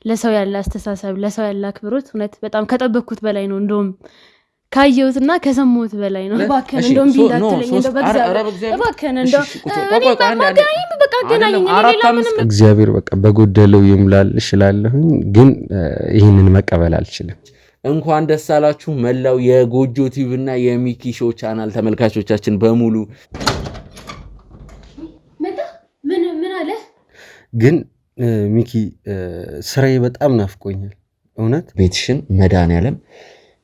ለሰው ያለ አስተሳሰብ ለሰው ያለ አክብሮት እውነት በጣም ከጠበቅኩት በላይ ነው እንደውም ካየሁትና ከሰማሁት በላይ ነው ባከነ እንደውም ቢላትለኝ እንደው በእግዚአብሔር ባከነ እንደው በቃ ገናኝ እግዚአብሔር በቃ በጎደለው ይምላል እችላለሁ ግን ይሄንን መቀበል አልችልም እንኳን ደስ አላችሁ መላው የጎጆ ቲቪ እና የሚኪ ሾው ቻናል ተመልካቾቻችን በሙሉ ምን አለ ግን ሚኪ ስራዬ በጣም ናፍቆኛል እውነት ቤትሽን መድኃኒዓለም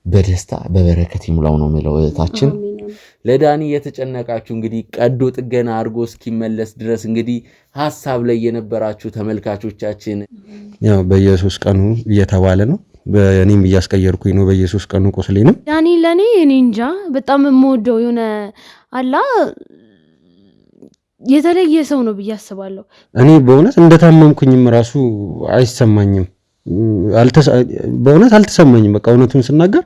በደስታ በበረከት ይሙላው ነው ማለት እህታችን ለዳኒ የተጨነቃችሁ እንግዲህ ቀዶ ጥገና አርጎ እስኪመለስ ድረስ እንግዲህ ሐሳብ ላይ የነበራችሁ ተመልካቾቻችን ያው በኢየሱስ ቀኑ እየተባለ ነው በእኔም እያስቀየርኩኝ ነው በኢየሱስ ቀኑ ቆስሌ ነው ዳኒ ለኔ እኔ እንጃ በጣም የምወደው የሆነ አላ የተለየ ሰው ነው ብዬ አስባለሁ እኔ በእውነት እንደታመምኩኝም ራሱ አይሰማኝም በእውነት አልተሰማኝም በቃ እውነቱን ስናገር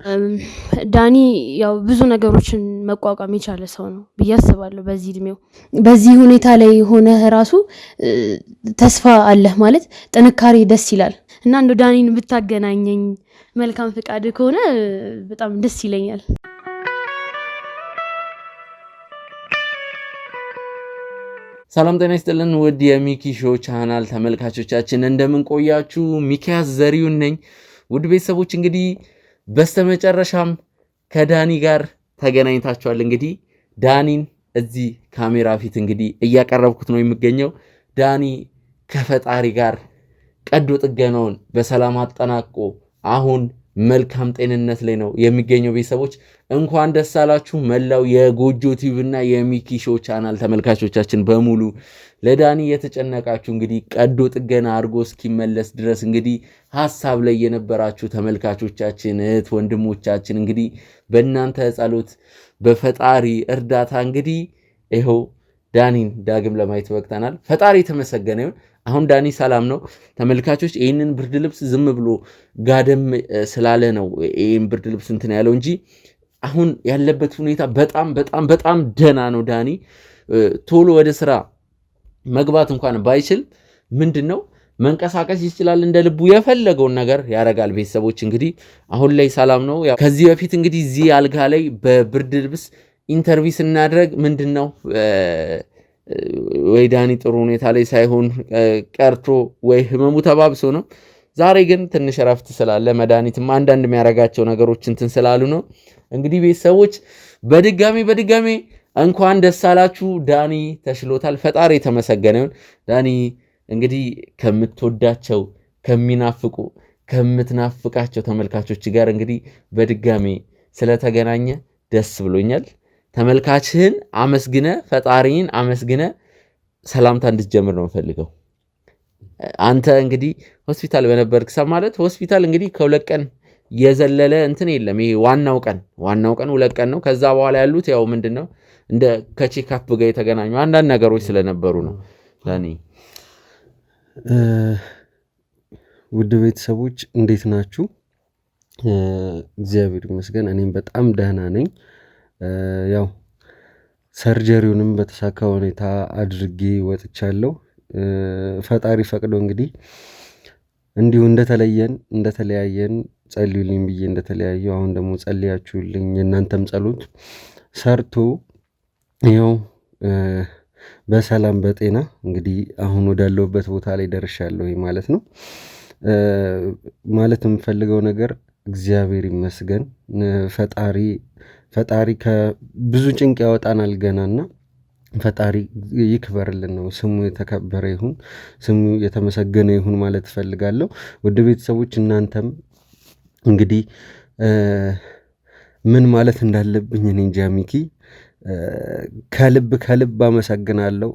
ዳኒ ያው ብዙ ነገሮችን መቋቋም የቻለ ሰው ነው ብዬ አስባለሁ በዚህ እድሜው በዚህ ሁኔታ ላይ ሆነ ራሱ ተስፋ አለ ማለት ጥንካሬ ደስ ይላል እና እንደው ዳኒን ብታገናኘኝ መልካም ፍቃድ ከሆነ በጣም ደስ ይለኛል ሰላም ጤና ይስጥልን ውድ የሚኪ ሾው ቻናል ተመልካቾቻችን እንደምን ቆያችሁ ሚኪያስ ዘሪሁን ነኝ ውድ ቤተሰቦች እንግዲህ በስተመጨረሻም ከዳኒ ጋር ተገናኝታችኋል እንግዲህ ዳኒን እዚህ ካሜራ ፊት እንግዲህ እያቀረብኩት ነው የሚገኘው ዳኒ ከፈጣሪ ጋር ቀዶ ጥገናውን በሰላም አጠናቆ አሁን መልካም ጤንነት ላይ ነው የሚገኘው ቤተሰቦች እንኳን ደስ አላችሁ መላው የጎጆ ቲቪ እና የሚኪ ሾው ቻናል ተመልካቾቻችን በሙሉ ለዳኒ የተጨነቃችሁ እንግዲህ ቀዶ ጥገና አርጎ እስኪመለስ ድረስ እንግዲህ ሐሳብ ላይ የነበራችሁ ተመልካቾቻችን እህት ወንድሞቻችን እንግዲህ በእናንተ ጸሎት በፈጣሪ እርዳታ እንግዲህ ይሄው ዳኒን ዳግም ለማየት ወቅተናል ፈጣሪ ተመሰገነ ይሁን አሁን ዳኒ ሰላም ነው ተመልካቾች ይሄንን ብርድ ልብስ ዝም ብሎ ጋደም ስላለ ነው ይሄን ብርድ ልብስ እንትን ያለው እንጂ አሁን ያለበት ሁኔታ በጣም ደና ነው ዳኒ ቶሎ ወደ ስራ መግባት እንኳን ባይችል ምንድነው መንቀሳቀስ ይችላል እንደ ልቡ የፈለገውን ነገር ያረጋል ቤተሰቦች እንግዲህ አሁን ላይ ሰላም ነው ከዚህ በፊት እንግዲህ እዚህ አልጋ ላይ በብርድ ልብስ ኢንተርቪው ስናደርግ ምንድነው ወይ ዳኒ ጥሩ ሁኔታ ላይ ሳይሆን ቀርቶ ወይ ህመሙ ተባብሶ ነው ዛሬ ግን ትንሽ ረፍት ስላለ መድኃኒትም አንዳንድ የሚያረጋቸው ነገሮች እንትን ስላሉ ነው እንግዲህ ቤተሰቦች በድጋሚ እንኳን ደስ አላችሁ ዳኒ ተሽሎታል ፈጣሪ ተመሰገነ ይሁን ዳኒ እንግዲህ ከምትወዳቸው ከሚናፍቁ ከምትናፍቃቸው ተመልካቾች ጋር እንግዲህ በድጋሚ ስለተገናኘ ደስ ብሎኛል ተመልካችህን አመስግነ ፈጣሪን አመስግነ ሰላምታ እንድትጀምር ነው ፈልገው አንተ እንግዲህ ሆስፒታል በነበርክ ማለት ሆስፒታል እንግዲህ ከሁለት ቀን የዘለለ እንትን የለም ይሄ ዋናው ቀን ሁለት ቀን ነው ከዛ በኋላ ያሉት ያው ምንድነው እንደ ከቼክአፕ ጋር የተገናኙ አንዳንድ ነገሮች ስለነበሩ ነው ዳኒ ውድ ቤተሰቦች እንዴት ናችሁ እግዚአብሔር ይመስገን እኔም በጣም ደህና ነኝ ያው ሰርጀሪውንም በተሳካ ሁኔታ አድርጌ ወጥቻለሁ ፈጣሪ ፈቅዶ እንግዲህ እንዲሁ እንደተለያየን ጸልዩልኝ ብዬ እንደተለያየው አሁን ደግሞ ጸልያችሁልኝ የእናንተም ጸሎት ሰርቶ ያው በሰላም በጤና እንግዲህ አሁን ወዳለሁበት ቦታ ላይ ደርሻለሁ ማለት ነው ማለት የምፈልገው ነገር እግዚአብሔር ይመስገን ፈጣሪ ከብዙ ጭንቅ ያወጣናል ገናና ፈጣሪ ይክበርልን ነው ስሙ የተከበረ ይሁን ስሙ የተመሰገነ ይሁን ማለት ፈልጋለሁ ወደ ቤተሰቦች እናንተም እንግዲህ ምን ማለት እንዳለብኝ እኔ እንጃ ሚኪ ከልብ አመሰግናለሁ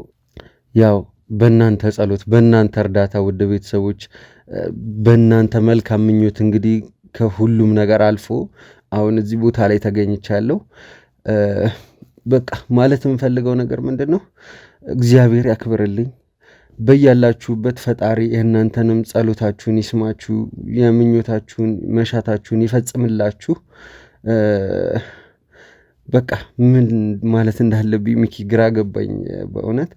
ያው በእናንተ ጸሎት በእናንተ እርዳታ ወደ ቤተሰቦች በእናንተ መልካም ምኞት እንግዲህ ከሁሉም ነገር አልፎ አሁን እዚህ ቦታ ላይ ተገኝቻለሁ በቃ ማለት የምፈልገው ነገር ምንድነው እግዚአብሔር ያክብርልኝ በያላችሁበት ፈጣሪ እናንተንም ጸሎታችሁን ይስማችሁ የምኞታችሁን መሻታችሁን ይፈጽምላችሁ በቃ ምን ማለት እንዳለብኝ ሚኪ ግራ ገባኝ በእውነት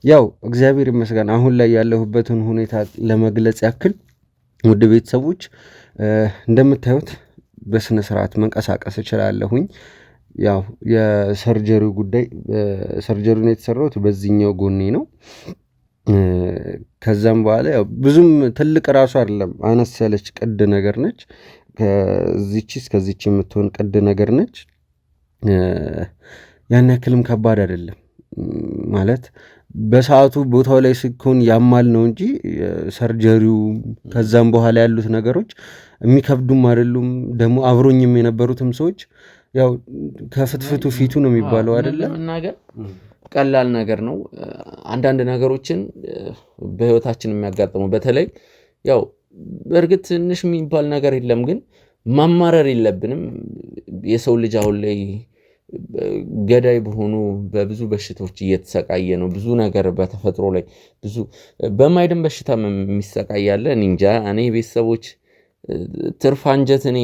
ያው እግዚአብሔር ይመስገን አሁን ላይ ያለሁበትን ሁኔታ ለመግለጽ ያክል ውድ ቤተሰቦች እንደምታዩት በስነ ስርዓት መንቀሳቀስ እችላለሁኝ። ያው የሰርጀሪው ጉዳይ ሰርጀሪውን የተሰራሁት በዚህኛው ጎኔ ነው። ከዛም በኋላ ያው ብዙም ትልቅ ራሱ አይደለም፣ አነስ ያለች ቅድ ነገር ነች። ከዚች እስከዚች የምትሆን ቅድ ነገር ነች። ያን ያክልም ከባድ አይደለም ማለት በሰዓቱ ቦታው ላይ ሲኮን ያማል ነው እንጂ ሰርጀሪው ከዛም በኋላ ያሉት ነገሮች የሚከብዱም አይደሉም። ደግሞ አብሮኝም የነበሩትም ሰዎች ያው ከፍትፍቱ ፊቱ ነው የሚባለው አይደለም፣ መናገር ቀላል ነገር ነው። አንዳንድ ነገሮችን በህይወታችን የሚያጋጥሙ በተለይ ያው በእርግጥ ትንሽ የሚባል ነገር የለም፣ ግን ማማረር የለብንም። የሰው ልጅ አሁን ላይ ገዳይ በሆኑ በብዙ በሽታዎች እየተሰቃየ ነው። ብዙ ነገር በተፈጥሮ ላይ ብዙ በማይድን በሽታ የሚሰቃያለ። እንጃ እኔ ቤተሰቦች ትርፍ አንጀት እኔ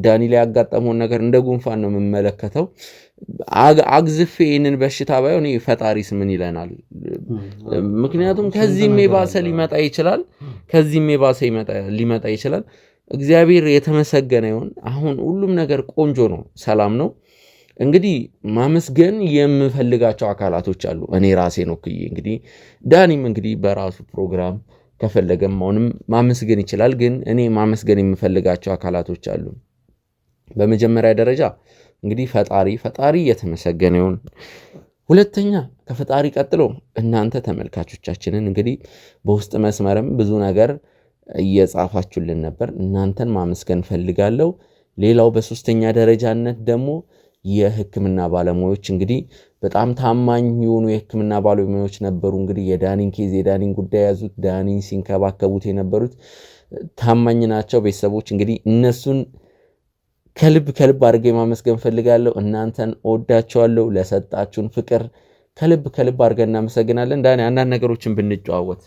ዳኒ ላይ ያጋጠመውን ነገር እንደ ጉንፋን ነው የምመለከተው። አግዝፌ ይህንን በሽታ ባይሆን ፈጣሪስ ምን ይለናል? ምክንያቱም ከዚህም የባሰ ሊመጣ ይችላል፣ ከዚህም የባሰ ሊመጣ ይችላል። እግዚአብሔር የተመሰገነ ይሁን። አሁን ሁሉም ነገር ቆንጆ ነው፣ ሰላም ነው። እንግዲህ ማመስገን የምፈልጋቸው አካላቶች አሉ። እኔ ራሴ ነው እንግዲህ ዳኒም እንግዲህ በራሱ ፕሮግራም ከፈለገም አሁንም ማመስገን ይችላል። ግን እኔ ማመስገን የምፈልጋቸው አካላቶች አሉ። በመጀመሪያ ደረጃ እንግዲህ ፈጣሪ የተመሰገነ ይሁን። ሁለተኛ ከፈጣሪ ቀጥሎ እናንተ ተመልካቾቻችንን እንግዲህ በውስጥ መስመርም ብዙ ነገር እየጻፋችሁልን ነበር። እናንተን ማመስገን ፈልጋለሁ። ሌላው በሶስተኛ ደረጃነት ደግሞ የሕክምና ባለሙያዎች እንግዲህ በጣም ታማኝ የሆኑ የሕክምና ባለሙያዎች ነበሩ። እንግዲህ የዳኒን ኬዝ የዳኒን ጉዳይ ያዙት፣ ዳኒን ሲንከባከቡት የነበሩት ታማኝ ናቸው። ቤተሰቦች እንግዲህ እነሱን ከልብ አድርጌ ማመስገን ፈልጋለሁ። እናንተን ወዳቸዋለሁ። ለሰጣችሁን ፍቅር ከልብ አድርገን እናመሰግናለን። ዳኒ አንዳንድ ነገሮችን ብንጨዋወት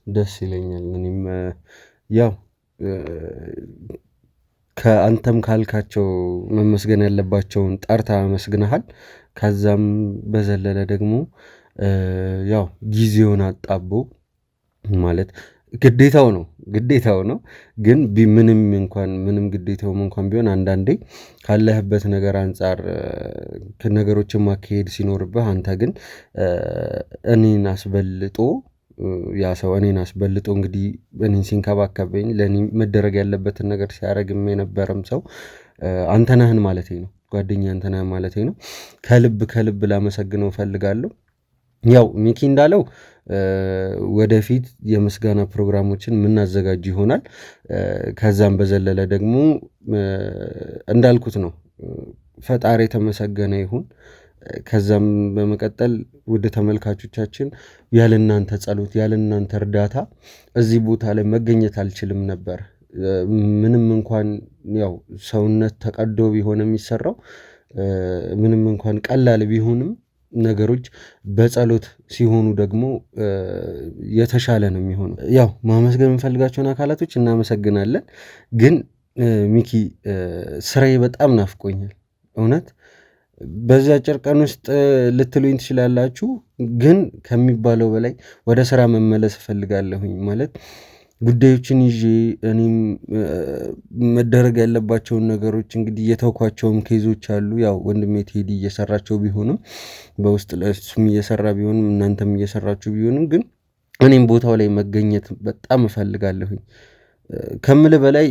ደስ ይለኛል። እኔም ያው ከአንተም ካልካቸው መመስገን ያለባቸውን ጠርታ አመስግነሃል። ከዛም በዘለለ ደግሞ ያው ጊዜውን አጣቦ ማለት ግዴታው ነው። ግን ምንም ግዴታውም እንኳን ቢሆን አንዳንዴ ካለህበት ነገር አንጻር ነገሮችን ማካሄድ ሲኖርብህ አንተ ግን እኔን አስበልጦ ያ ሰው እኔን አስበልጦ እንግዲህ እኔን ሲንከባከበኝ ለእኔ መደረግ ያለበትን ነገር ሲያደርግም የነበረም ሰው አንተነህን ማለቴ ነው፣ ጓደኛ አንተነህን ማለቴ ነው። ከልብ ላመሰግነው ፈልጋለሁ። ያው ሚኪ እንዳለው ወደፊት የምስጋና ፕሮግራሞችን የምናዘጋጅ ይሆናል። ከዛም በዘለለ ደግሞ እንዳልኩት ነው፣ ፈጣሪ የተመሰገነ ይሁን። ከዛም በመቀጠል ውድ ተመልካቾቻችን ያለናንተ ጸሎት ያለናንተ እርዳታ እዚህ ቦታ ላይ መገኘት አልችልም ነበር። ምንም እንኳን ያው ሰውነት ተቀዶ ቢሆን የሚሰራው ምንም እንኳን ቀላል ቢሆንም ነገሮች በጸሎት ሲሆኑ ደግሞ የተሻለ ነው የሚሆነው። ያው ማመስገን የምፈልጋቸውን አካላቶች እናመሰግናለን። ግን ሚኪ ስራዬ በጣም ናፍቆኛል እውነት። በዚህ አጭር ቀን ውስጥ ልትሉኝ ትችላላችሁ፣ ግን ከሚባለው በላይ ወደ ስራ መመለስ እፈልጋለሁኝ። ማለት ጉዳዮችን ይዤ እኔም መደረግ ያለባቸውን ነገሮች እንግዲህ የተውኳቸውም ኬዞች አሉ። ያው ወንድሜ ቴዲ እየሰራቸው ቢሆንም በውስጥ ለሱም እየሰራ ቢሆንም እናንተም እየሰራችሁ ቢሆንም ግን እኔም ቦታው ላይ መገኘት በጣም እፈልጋለሁኝ። ከምል በላይ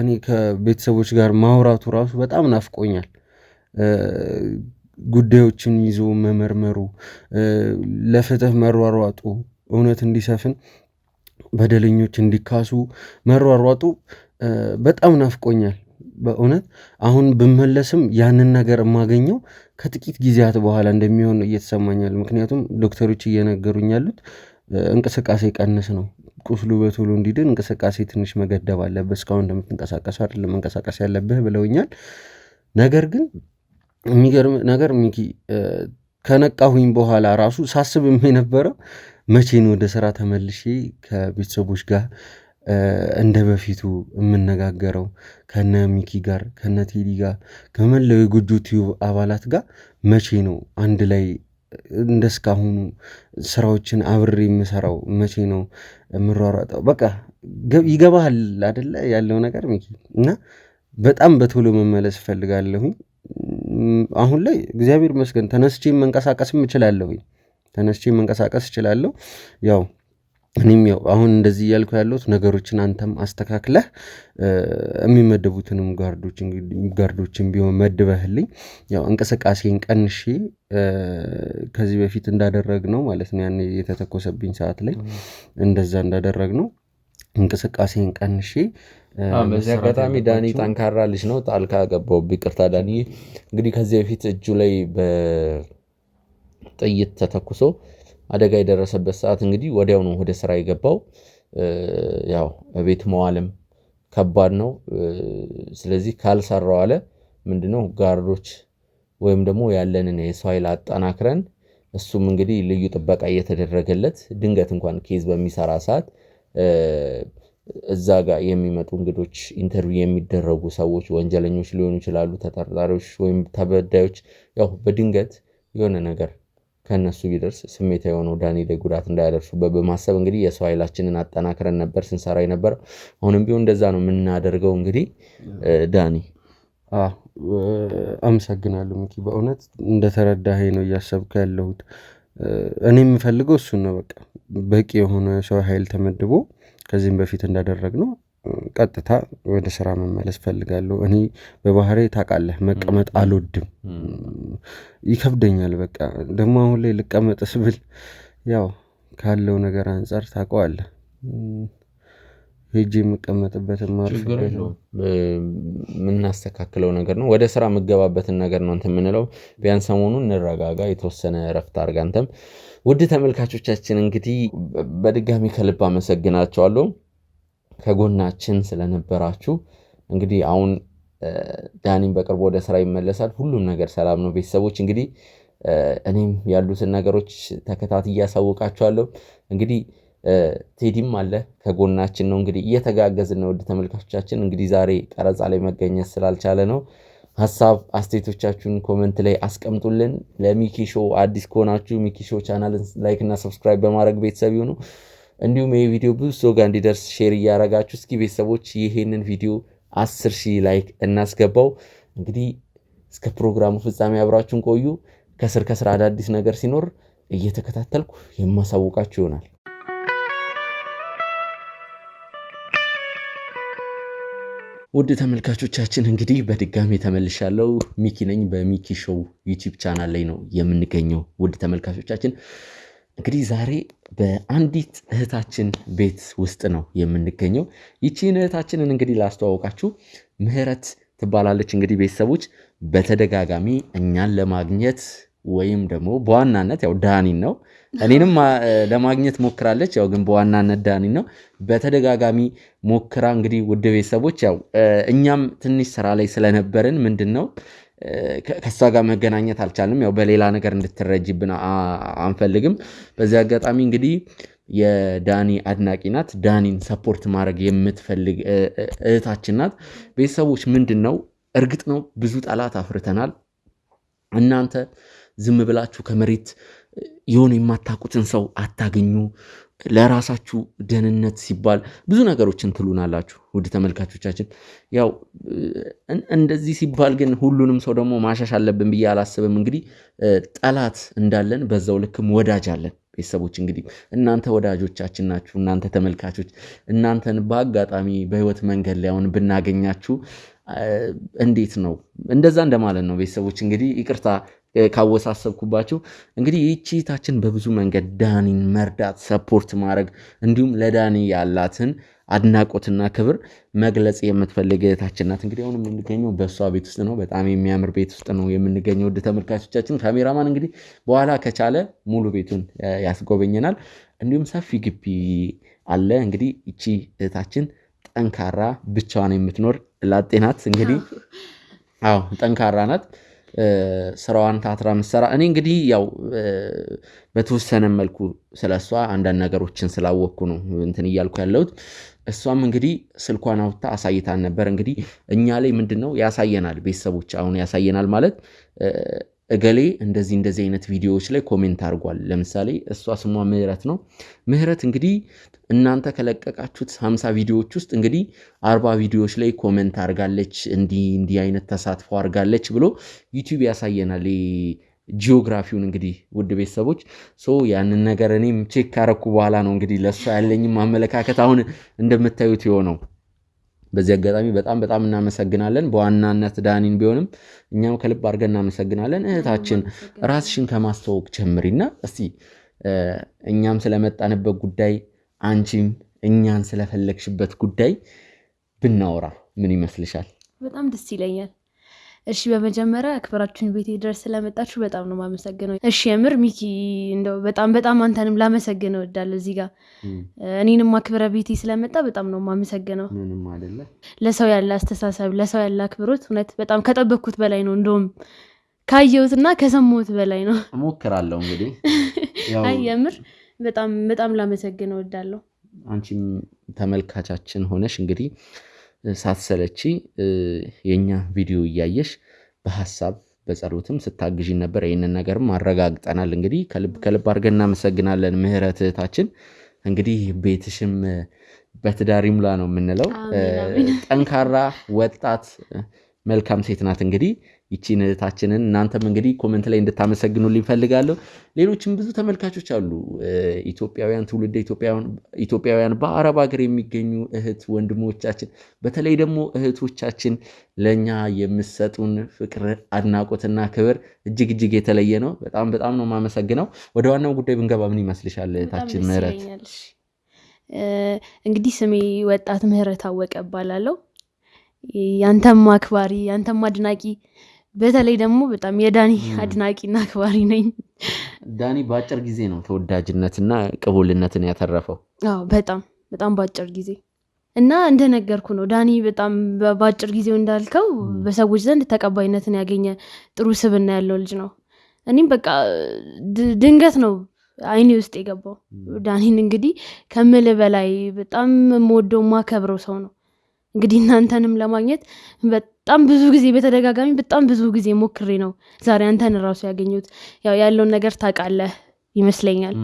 እኔ ከቤተሰቦች ጋር ማውራቱ ራሱ በጣም ናፍቆኛል። ጉዳዮችን ይዞ መመርመሩ፣ ለፍትህ መሯሯጡ፣ እውነት እንዲሰፍን በደለኞች እንዲካሱ መሯሯጡ በጣም ናፍቆኛል በእውነት። አሁን ብመለስም ያንን ነገር የማገኘው ከጥቂት ጊዜያት በኋላ እንደሚሆን እየተሰማኛል። ምክንያቱም ዶክተሮች እየነገሩኝ ያሉት እንቅስቃሴ ቀንስ ነው፣ ቁስሉ በቶሎ እንዲድን እንቅስቃሴ ትንሽ መገደብ አለብህ፣ እስካሁን እንደምትንቀሳቀሱ አይደለም መንቀሳቀስ ያለብህ ብለውኛል። ነገር ግን የሚገርም ነገር ሚኪ ከነቃሁኝ በኋላ ራሱ ሳስብም የነበረው መቼን ወደ ስራ ተመልሼ ከቤተሰቦች ጋር እንደ በፊቱ የምነጋገረው ከነ ሚኪ ጋር ከነ ቴዲ ጋር ከመላው የጎጆ ቲዩብ አባላት ጋር መቼ ነው አንድ ላይ እንደስካሁኑ ስራዎችን አብሬ የምሰራው መቼ ነው የምሯሯጠው? በቃ ይገባሃል አይደለ ያለው ነገር ሚኪ። እና በጣም በቶሎ መመለስ እፈልጋለሁኝ። አሁን ላይ እግዚአብሔር ይመስገን ተነስቼ መንቀሳቀስም እችላለሁኝ። ያው እኔም ያው አሁን እንደዚህ እያልኩ ያለሁት ነገሮችን አንተም አስተካክለህ የሚመደቡትንም ጋርዶችን ቢሆን መድበህልኝ ያው እንቅስቃሴን ቀንሼ ከዚህ በፊት እንዳደረግነው ማለት ነው ያኔ የተተኮሰብኝ ሰዓት ላይ እንደዛ እንዳደረግነው እንቅስቃሴን ቀንሼ በዚህ አጋጣሚ ዳኒ ጠንካራ ልጅ ነው። ጣልቃ ገባው ይቅርታ ዳኒ። እንግዲህ ከዚህ በፊት እጁ ላይ በጥይት ተተኩሶ አደጋ የደረሰበት ሰዓት እንግዲህ ወዲያው ነው ወደ ስራ የገባው። ያው ቤት መዋልም ከባድ ነው። ስለዚህ ካልሰራው አለ ምንድነው ጋርዶች ወይም ደግሞ ያለንን የሰው ኃይል አጠናክረን እሱም እንግዲህ ልዩ ጥበቃ እየተደረገለት ድንገት እንኳን ኬዝ በሚሰራ ሰዓት እዛ ጋር የሚመጡ እንግዶች ኢንተርቪው የሚደረጉ ሰዎች ወንጀለኞች ሊሆኑ ይችላሉ፣ ተጠርጣሪዎች ወይም ተበዳዮች ያው በድንገት የሆነ ነገር ከነሱ ቢደርስ ስሜታ የሆነው ዳኒ ላይ ጉዳት እንዳያደርሱ በማሰብ እንግዲህ የሰው ኃይላችንን አጠናክረን ነበር ስንሰራ ነበር። አሁንም ቢሆን እንደዛ ነው የምናደርገው። እንግዲህ ዳኒ አመሰግናለሁ ሚኪ፣ በእውነት እንደተረዳኸኝ ነው እያሰብኩ ያለሁት። እኔ የምፈልገው እሱን ነው። በቃ በቂ የሆነ ሰው ኃይል ተመድቦ ከዚህም በፊት እንዳደረግነው ቀጥታ ወደ ስራ መመለስ ፈልጋለሁ። እኔ በባህሬ ታውቃለህ መቀመጥ አልወድም፣ ይከብደኛል። በቃ ደግሞ አሁን ላይ ልቀመጥስ ብል ያው ካለው ነገር አንጻር ታውቀዋለህ ሄጄ የምቀመጥበትን ችግር የለውም የምናስተካክለው ነገር ነው። ወደ ስራ የምገባበትን ነገር ነው እንትን የምንለው። ቢያንስ ሰሞኑን እንረጋጋ፣ የተወሰነ እረፍት አድርግ አንተም። ውድ ተመልካቾቻችን እንግዲህ በድጋሚ ከልብ አመሰግናቸዋለሁ ከጎናችን ስለነበራችሁ። እንግዲህ አሁን ዳኒም በቅርቡ ወደ ስራ ይመለሳል። ሁሉም ነገር ሰላም ነው። ቤተሰቦች እንግዲህ እኔም ያሉትን ነገሮች ተከታትዬ እያሳውቃችኋለሁ። እንግዲህ ቴዲም አለ ከጎናችን ነው። እንግዲህ እየተጋገዝን ነው። ውድ ተመልካቾቻችን እንግዲህ ዛሬ ቀረጻ ላይ መገኘት ስላልቻለ ነው። ሀሳብ አስተያየቶቻችሁን ኮሜንት ላይ አስቀምጡልን። ለሚኪ ሾው አዲስ ከሆናችሁ ሚኪ ሾው ቻናልን ላይክ እና ሰብስክራይብ በማድረግ ቤተሰብ ይሁኑ። እንዲሁም ይህ ቪዲዮ ብዙ ሰው ጋር እንዲደርስ ሼር እያደረጋችሁ እስኪ ቤተሰቦች ይሄንን ቪዲዮ 10,000 ላይክ እናስገባው። እንግዲህ እስከ ፕሮግራሙ ፍጻሜ አብራችሁን ቆዩ። ከስር አዳዲስ ነገር ሲኖር እየተከታተልኩ የማሳውቃችሁ ይሆናል። ውድ ተመልካቾቻችን እንግዲህ በድጋሚ ተመልሻለሁ። ሚኪ ነኝ። በሚኪ ሾው ዩቲዩብ ቻናል ላይ ነው የምንገኘው። ውድ ተመልካቾቻችን እንግዲህ ዛሬ በአንዲት እህታችን ቤት ውስጥ ነው የምንገኘው። ይቺን እህታችንን እንግዲህ ላስተዋወቃችሁ ምህረት ትባላለች። እንግዲህ ቤተሰቦች በተደጋጋሚ እኛን ለማግኘት ወይም ደግሞ በዋናነት ያው ዳኒን ነው እኔንም ለማግኘት ሞክራለች። ያው ግን በዋናነት ዳኒን ነው በተደጋጋሚ ሞክራ እንግዲህ ውድ ቤተሰቦች ያው እኛም ትንሽ ስራ ላይ ስለነበርን ምንድነው ከሷ ጋር መገናኘት አልቻልንም። ያው በሌላ ነገር እንድትረጅብን አንፈልግም። በዚህ አጋጣሚ እንግዲህ የዳኒ አድናቂ ናት። ዳኒን ሰፖርት ማድረግ የምትፈልግ እህታችን ናት። ቤተሰቦች ምንድነው እርግጥ ነው ብዙ ጠላት አፍርተናል። እናንተ ዝም ብላችሁ ከመሬት የሆነ የማታውቁትን ሰው አታገኙ። ለራሳችሁ ደህንነት ሲባል ብዙ ነገሮችን ትሉናላችሁ ውድ ተመልካቾቻችን። ያው እንደዚህ ሲባል ግን ሁሉንም ሰው ደግሞ ማሻሽ አለብን ብዬ አላስብም። እንግዲህ ጠላት እንዳለን በዛው ልክም ወዳጅ አለን። ቤተሰቦች እንግዲህ እናንተ ወዳጆቻችን ናችሁ። እናንተ ተመልካቾች እናንተን በአጋጣሚ በህይወት መንገድ ላይ አሁን ብናገኛችሁ እንዴት ነው እንደዛ እንደማለት ነው። ቤተሰቦች እንግዲህ ይቅርታ ካወሳሰብኩባችሁ። እንግዲህ ይህቺ እህታችን በብዙ መንገድ ዳኒን መርዳት ሰፖርት ማድረግ እንዲሁም ለዳኒ ያላትን አድናቆትና ክብር መግለጽ የምትፈልግ እህታችን ናት። እንግዲህ አሁን የምንገኘው በእሷ ቤት ውስጥ ነው። በጣም የሚያምር ቤት ውስጥ ነው የምንገኘው ውድ ተመልካቾቻችን። ካሜራማን እንግዲህ በኋላ ከቻለ ሙሉ ቤቱን ያስጎበኘናል። እንዲሁም ሰፊ ግቢ አለ። እንግዲህ ይቺ እህታችን ጠንካራ ብቻዋን የምትኖር ላጤ ናት። እንግዲህ አዎ ጠንካራ ናት። ስራዋን ታትራ ምሰራ። እኔ እንግዲህ ያው በተወሰነ መልኩ ስለሷ አንዳንድ ነገሮችን ስላወቅኩ ነው እንትን እያልኩ ያለሁት። እሷም እንግዲህ ስልኳን አውጥታ አሳይታን ነበር። እንግዲህ እኛ ላይ ምንድነው ያሳየናል ቤተሰቦች። አሁን ያሳየናል ማለት እገሌ እንደዚህ አይነት ቪዲዮዎች ላይ ኮሜንት አድርጓል። ለምሳሌ እሷ ስሟ ምህረት ነው። ምህረት እንግዲህ እናንተ ከለቀቃችሁት 50 ቪዲዮዎች ውስጥ እንግዲህ 40 ቪዲዮዎች ላይ ኮሜንት አድርጋለች፣ እንዲህ አይነት ተሳትፎ አድርጋለች ብሎ ዩቲዩብ ያሳየናል። ጂኦግራፊውን እንግዲህ ውድ ቤተሰቦች ያንን ነገር እኔም ቼክ ካረኩ በኋላ ነው እንግዲህ ለሷ ያለኝም አመለካከት አሁን እንደምታዩት የሆነው። በዚህ አጋጣሚ በጣም እናመሰግናለን። በዋናነት ዳኒን ቢሆንም እኛም ከልብ አድርገን እናመሰግናለን። እህታችን ራስሽን ከማስተዋወቅ ጀምሪና እስቲ እኛም ስለመጣንበት ጉዳይ አንቺም እኛን ስለፈለግሽበት ጉዳይ ብናወራ ምን ይመስልሻል? በጣም ደስ ይለኛል። እሺ በመጀመሪያ አክብራችሁን ቤቴ ድረስ ስለመጣችሁ በጣም ነው ማመሰግነው። እሺ የምር ሚኪ እንደው በጣም አንተንም ላመሰግነው እወዳለሁ። እዚህ ጋር እኔንም አክብረ ቤቴ ስለመጣ በጣም ነው ማመሰግነው። ምንም አይደለ። ለሰው ያለ አስተሳሰብ፣ ለሰው ያለ አክብሮት እውነት በጣም ከጠበቅኩት በላይ ነው። እንደውም ካየሁትና ከሰማሁት በላይ ነው። እሞክራለሁ እንግዲህ አይ የምር በጣም ላመሰግነው እወዳለሁ። አንቺም ተመልካቻችን ሆነሽ እንግዲህ ሳትሰለቺ የኛ ቪዲዮ እያየሽ በሐሳብ በጸሎትም ስታግዢን ነበር። ይሄንን ነገርም አረጋግጠናል። እንግዲህ ከልብ አድርገን እናመሰግናለን ምህረት እህታችን። እንግዲህ ቤትሽም በትዳር ይሙላ ነው የምንለው። ጠንካራ ወጣት መልካም ሴት ናት። እንግዲህ ይቺን እህታችንን እናንተም እንግዲህ ኮሜንት ላይ እንድታመሰግኑልኝ ፈልጋለሁ። ሌሎችም ብዙ ተመልካቾች አሉ፣ ኢትዮጵያውያን፣ ትውልደ ኢትዮጵያውያን በአረብ ሀገር የሚገኙ እህት ወንድሞቻችን፣ በተለይ ደግሞ እህቶቻችን ለኛ የምትሰጡን ፍቅር፣ አድናቆትና ክብር እጅግ የተለየ ነው። በጣም ነው የማመሰግነው። ወደ ዋናው ጉዳይ ብንገባ ምን ይመስልሻል እህታችን ምህረት? እንግዲህ ስሜ ወጣት ምህረት አወቀ እባላለሁ። ያንተም አክባሪ ያንተም አድናቂ፣ በተለይ ደግሞ በጣም የዳኒ አድናቂና አክባሪ ነኝ። ዳኒ በአጭር ጊዜ ነው ተወዳጅነትና ቅቡልነትን ያተረፈው። አዎ በጣም በአጭር ጊዜ እና እንደነገርኩ ነው ዳኒ በጣም በአጭር ጊዜው እንዳልከው በሰዎች ዘንድ ተቀባይነትን ያገኘ ጥሩ ስብዕና ያለው ልጅ ነው። እኔም በቃ ድንገት ነው አይኔ ውስጥ የገባው። ዳኒን እንግዲህ ከምልህ በላይ በጣም የምወደው ማከብረው ሰው ነው። እንግዲህ እናንተንም ለማግኘት በጣም ብዙ ጊዜ በተደጋጋሚ በጣም ብዙ ጊዜ ሞክሬ ነው ዛሬ አንተን ራሱ ያገኘሁት። ያለውን ነገር ታውቃለህ ይመስለኛል።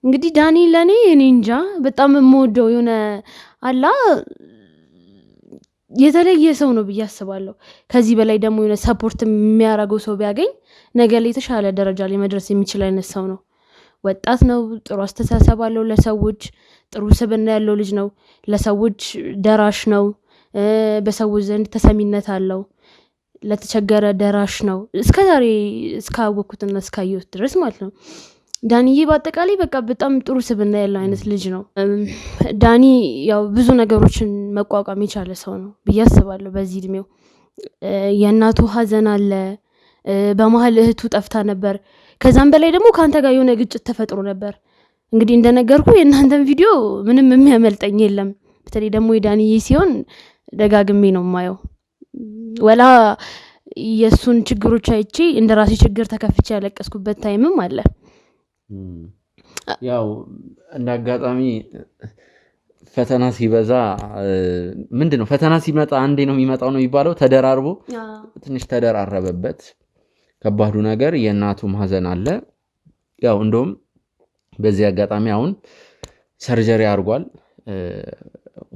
እንግዲህ ዳኒ ለኔ እኔ እንጃ በጣም የምወደው የሆነ አላ የተለየ ሰው ነው ብዬ አስባለሁ። ከዚህ በላይ ደግሞ የሆነ ሰፖርት የሚያደርገው ሰው ቢያገኝ ነገ ላይ የተሻለ ደረጃ ላይ መድረስ የሚችል አይነት ሰው ነው። ወጣት ነው፣ ጥሩ አስተሳሰብ አለው፣ ለሰዎች ጥሩ ስብዕና ያለው ልጅ ነው፣ ለሰዎች ደራሽ ነው፣ በሰዎች ዘንድ ተሰሚነት አለው፣ ለተቸገረ ደራሽ ነው። እስከዛሬ እስካወቅኩትና እስካየሁት ድረስ ማለት ነው። ዳኒዬ በአጠቃላይ በቃ በጣም ጥሩ ስብዕና ያለው አይነት ልጅ ነው። ዳኒ ያው ብዙ ነገሮችን መቋቋም የቻለ ሰው ነው ብዬ አስባለሁ። በዚህ እድሜው የእናቱ ሀዘን አለ፣ በመሀል እህቱ ጠፍታ ነበር። ከዛም በላይ ደግሞ ከአንተ ጋር የሆነ ግጭት ተፈጥሮ ነበር። እንግዲህ እንደነገርኩ የእናንተን ቪዲዮ ምንም የሚያመልጠኝ የለም። በተለይ ደግሞ የዳኒዬ ሲሆን ደጋግሜ ነው የማየው። ወላ የእሱን ችግሮች አይቼ እንደ ራሴ ችግር ተከፍቼ ያለቀስኩበት ታይምም አለ። ያው እንደ አጋጣሚ ፈተና ሲበዛ ምንድነው ፈተና ሲመጣ አንዴ ነው የሚመጣው ነው የሚባለው። ተደራርቦ ትንሽ ተደራረበበት። ከባዱ ነገር የእናቱ ማዘን አለ። ያው እንደውም በዚህ አጋጣሚ አሁን ሰርጀሪ አድርጓል።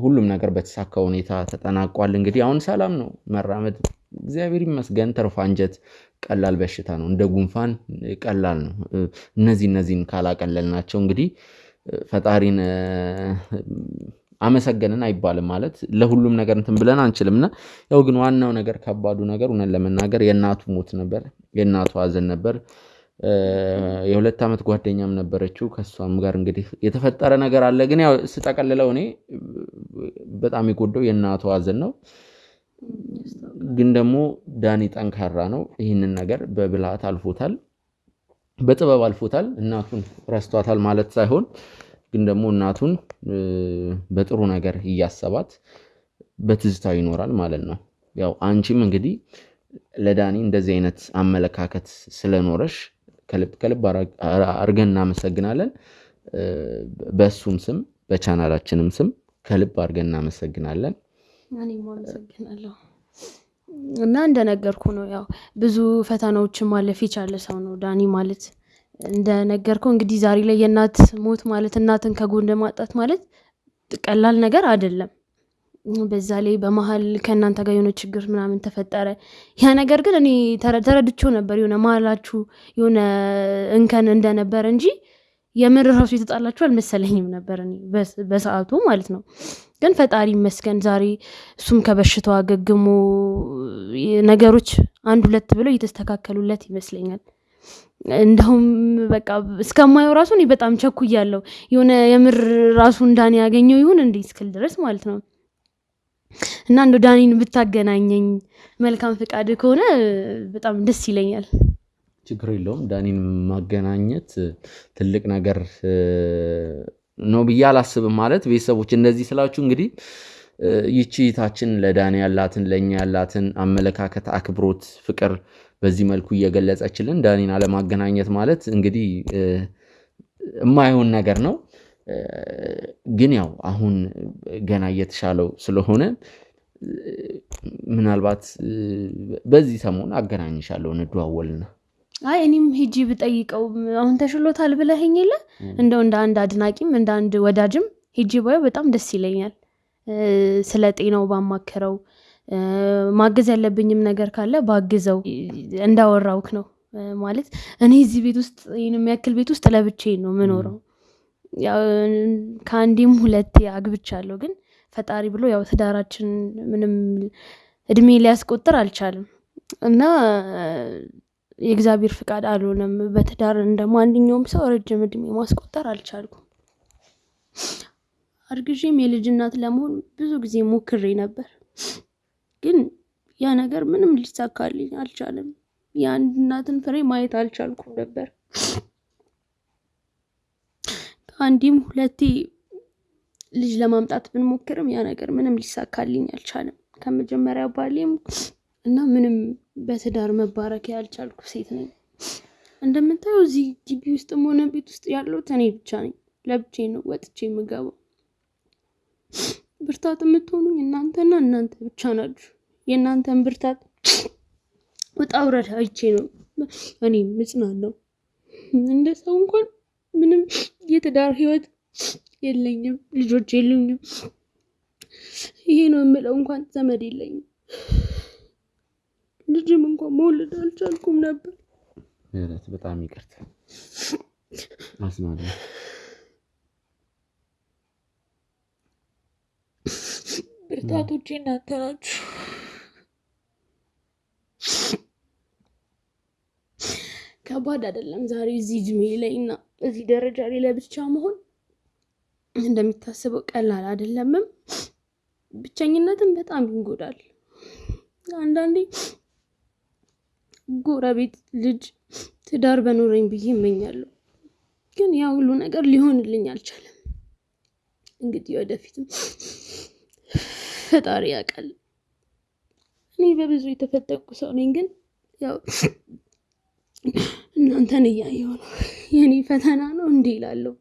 ሁሉም ነገር በተሳካ ሁኔታ ተጠናቋል። እንግዲህ አሁን ሰላም ነው፣ መራመድ እግዚአብሔር ይመስገን። ተርፎ አንጀት ቀላል በሽታ ነው፣ እንደ ጉንፋን ቀላል ነው። እነዚህን ካላቀለልናቸው እንግዲህ ፈጣሪን አመሰገንን አይባልም። ማለት ለሁሉም ነገር እንትን ብለን አንችልምና ያው ግን ዋናው ነገር ከባዱ ነገር እውነት ለመናገር የእናቱ ሞት ነበር፣ የእናቱ ሀዘን ነበር። የ2 ዓመት ጓደኛም ነበረችው። ከሷም ጋር እንግዲህ የተፈጠረ ነገር አለ። ግን ያው ስጠቀልለው እኔ በጣም የጎዳው የእናቱ ሀዘን ነው። ግን ደግሞ ዳኒ ጠንካራ ነው። ይህንን ነገር በብልሃት አልፎታል፣ በጥበብ አልፎታል። እናቱን ረስቷታል ማለት ሳይሆን ግን ደግሞ እናቱን በጥሩ ነገር እያሰባት በትዝታው ይኖራል ማለት ነው። ያው አንቺም እንግዲህ ለዳኒ እንደዚህ አይነት አመለካከት ስለኖረሽ ከልብ አርገን እናመሰግናለን። በሱም ስም በቻናላችንም ስም ከልብ አርገን እናመሰግናለን። እኔም አመሰግናለሁ። እና እንደነገርኩ ነው ያው ብዙ ፈተናዎችን ማለፍ የቻለ ሰው ነው ዳኒ ማለት። እንደነገርኩ እንግዲህ ዛሬ ላይ የእናት ሞት ማለት እናትን ከጎን ማጣት ማለት ቀላል ነገር አይደለም። በዛ ላይ በመሃል ከእናንተ ጋር የሆነ ችግር ምናምን ተፈጠረ። ያ ነገር ግን እኔ ተረድቼው ነበር የሆነ መሀላችሁ የሆነ እንከን እንደነበረ እንጂ የምር ራሱ የተጣላችሁ አልመሰለኝም ነበር እኔ በሰዓቱ ማለት ነው። ግን ፈጣሪ ይመስገን ዛሬ እሱም ከበሽታው አገግሞ ነገሮች አንድ ሁለት ብለው እየተስተካከሉለት ይመስለኛል። እንደውም በቃ እስከማየው ራሱ እኔ በጣም ቸኩያለሁ የሆነ የምር ራሱ እንዳኔ ያገኘው ይሁን እንዴ እስክል ድረስ ማለት ነው። እና እንደው ዳኒን ብታገናኘኝ መልካም ፍቃድ ከሆነ በጣም ደስ ይለኛል። ችግር የለውም። ዳኒን ማገናኘት ትልቅ ነገር ነው ብዬ አላስብም። ማለት ቤተሰቦች እንደዚህ ስላችሁ እንግዲህ ይቺ ታችን ለዳኒ ያላትን ለኛ ያላትን አመለካከት፣ አክብሮት፣ ፍቅር በዚህ መልኩ እየገለጸችልን ዳኒን አለማገናኘት ማለት እንግዲህ የማይሆን ነገር ነው። ግን ያው አሁን ገና እየተሻለው ስለሆነ ምናልባት በዚህ ሰሞን አገናኝሻለሁ እንደዋወልና እኔም ሄጂ ብጠይቀው አሁን ተሽሎታል ብለኸኝ የለ እንደው እንደ አንድ አድናቂም እንደ አንድ ወዳጅም ሄጂ ባየው በጣም ደስ ይለኛል። ስለ ጤናው ባማከረው ማገዝ ያለብኝም ነገር ካለ ባግዘው እንዳወራውክ ነው ማለት። እኔ እዚህ ቤት ውስጥ ይሄንም ያክል ቤት ውስጥ ለብቻዬ ነው የምኖረው። ያው ከአንዴም ሁለቴ አግብቻለሁ። ግን ፈጣሪ ብሎ ያው ትዳራችን ምንም እድሜ ሊያስቆጥር አልቻለም እና የእግዚአብሔር ፍቃድ አልሆነም። በትዳር እንደማንኛውም ሰው ረጅም እድሜ ማስቆጠር አልቻልኩም። አርግዤም የልጅ እናት ለመሆን ብዙ ጊዜ ሞክሬ ነበር። ግን ያ ነገር ምንም ሊሳካልኝ አልቻለም። የአንድ እናትን ፍሬ ማየት አልቻልኩም ነበር። ከአንዴም ሁለቴ ልጅ ለማምጣት ብንሞክርም ያ ነገር ምንም ሊሳካልኝ አልቻለም። ከመጀመሪያ ባሌም እና ምንም በትዳር መባረክ ያልቻልኩ ሴት ነኝ። እንደምታየው እዚህ ግቢ ውስጥም ሆነ ቤት ውስጥ ያለሁት እኔ ብቻ ነኝ። ለብቻዬ ነው ወጥቼ የምገባው። ብርታት የምትሆኑኝ እናንተና እናንተ ብቻ ናችሁ። የእናንተን ብርታት ወጣ ውረድ አይቼ ነው እኔ ምጽናናው። እንደ ሰው እንኳን ምንም የትዳር ህይወት የለኝም፣ ልጆች የሉኝም። ይሄ ነው የምለው እንኳን ዘመድ የለኝም። ልጅም እንኳን መውለድ አልቻልኩም ነበር። ምህረት በጣም ይቅርታ አስማለሁ። ብርታቶቼ እናንተ ናችሁ። ከባድ አይደለም ዛሬ እዚህ እድሜ ላይ እና እዚህ ደረጃ ላይ ለብቻ መሆን እንደሚታሰበው ቀላል አይደለምም። ብቸኝነትም በጣም ይጎዳል። አንዳንዴ ጎረቤት፣ ልጅ፣ ትዳር በኖረኝ ብዬ እመኛለሁ። ግን ያ ሁሉ ነገር ሊሆንልኝ አልቻለም። እንግዲህ ወደፊትም ፈጣሪ ያውቃል። እኔ በብዙ የተፈተንኩ ሰው ነኝ። ግን ያው እናንተን እያየሁ ነው የኔ ፈተና ነው እንዴ እላለሁ።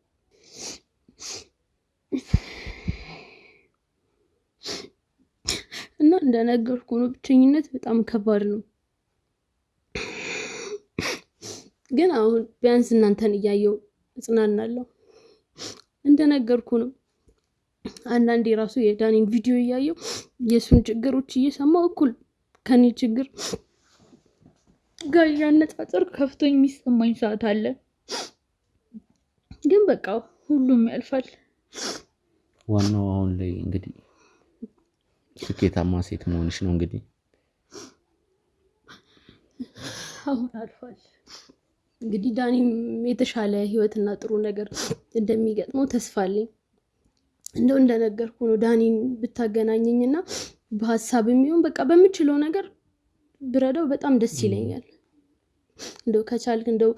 እና እንደነገርኩ ነው ብቸኝነት በጣም ከባድ ነው። ግን አሁን ቢያንስ እናንተን እያየሁ እጽናናለሁ። እንደነገርኩ ነው አንዳንዴ ራሱ የዳኒን ቪዲዮ እያየሁ የሱን ችግሮች እየሰማሁ እኩል ከኔ ችግር ጋር ያነጻጸር ከፍቶኝ የሚሰማኝ ሰዓት አለ። ግን በቃ ሁሉም ያልፋል። ዋናው አሁን ላይ እንግዲህ ስኬታማ ሴት መሆንሽ ነው። እንግዲህ አሁን አልፏል። እንግዲህ ዳኒም የተሻለ ህይወትና ጥሩ ነገር እንደሚገጥመው ተስፋ አለኝ። እንደው እንደነገርኩ ነው ዳኒን ብታገናኘኝና በሐሳብ የሚሆን በቃ በምችለው ነገር ብረዳው በጣም ደስ ይለኛል። እንደው ከቻልክ እንደው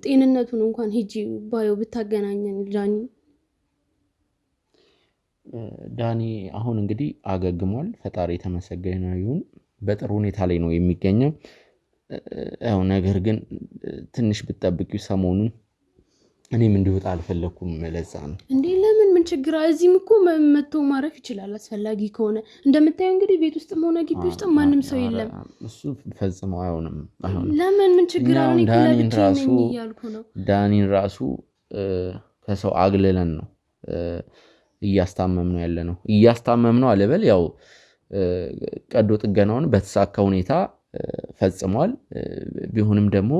ጤንነቱን እንኳን ሄጂ ባየው ብታገናኘን ዳኒ አሁን እንግዲህ አገግሟል። ፈጣሪ የተመሰገነ ይሁን። በጥሩ ሁኔታ ላይ ነው የሚገኘው። ያው ነገር ግን ትንሽ ብትጠብቂው ሰሞኑን እኔም እንዲወጣ አልፈለኩም። ለዛ ነው እንዴ። ለምን ምን ምን ችግር እዚህም እኮ መጥቶ ማረፍ ይችላል አስፈላጊ ከሆነ እንደምታየው እንግዲህ ቤት ውስጥም ሆነ ግቢ ውስጥ ማንም ሰው የለም እሱ ፈጽሞ አይሆንም ለምን ምን ችግር አለ ዳኒን ራሱ ከሰው አግለለን ነው እያስታመምነው አለበል ያው ቀዶ ጥገናውን በተሳካ ሁኔታ ፈጽሟል ቢሆንም ደግሞ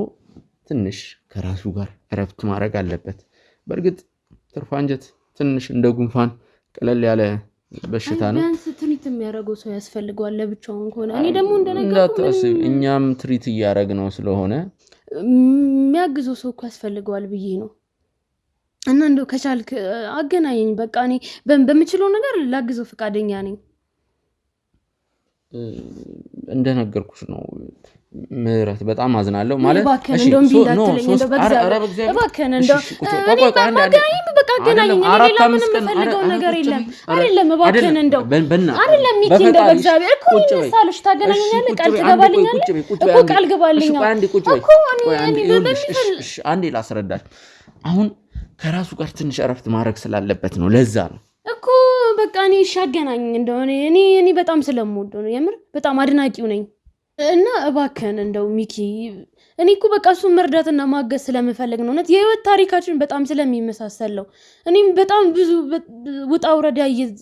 ትንሽ ከራሱ ጋር እረፍት ማድረግ አለበት በርግጥ ትርፋንጀት ትንሽ እንደ ጉንፋን ቀለል ያለ በሽታ ነው ቢያንስ ትሪት የሚያደርገው ሰው ያስፈልገዋል ለብቻውን ከሆነ እኔ ደግሞ እንደነገርኩ እኛም ትሪት እያደረግነው ስለሆነ የሚያግዘው ሰው እኮ ያስፈልገዋል ብዬ ነው እና እንደው ከቻልክ አገናኘኝ በቃ እኔ በምችለው ነገር ላግዘው ፈቃደኛ ነኝ እንደነገርኩሽ ነው ምህረት በጣም አዝናለሁ ማለት እሺ እባክህን እንደው በቃ አገናኘኝ ሌላ ምንም የምፈልገው ነገር የለም አይደለም እባክህን እንደው አይደለም ሚኪ እንደው በእግዚአብሔር እኮ ይነሳልሽ ታገናኘኛለህ ቃል ትገባልኛለህ እኮ ቃል ገባልኝ እኮ አንዴ ላስረዳሽ አሁን ከራሱ ጋር ትንሽ እረፍት ማድረግ ስላለበት ነው ለዛ ነው እኮ በቃ እኔ አገናኝ እንደው እኔ በጣም ስለምወደው ነው የምር በጣም አድናቂው ነኝ እና እባክህን እንደው ሚኪ እኔ እኮ በቃ እሱ መርዳትና ማገዝ ስለምፈልግ ነው እውነት የህይወት ታሪካችን በጣም ስለሚመሳሰል ነው እኔም በጣም ብዙ ውጣ ውረድ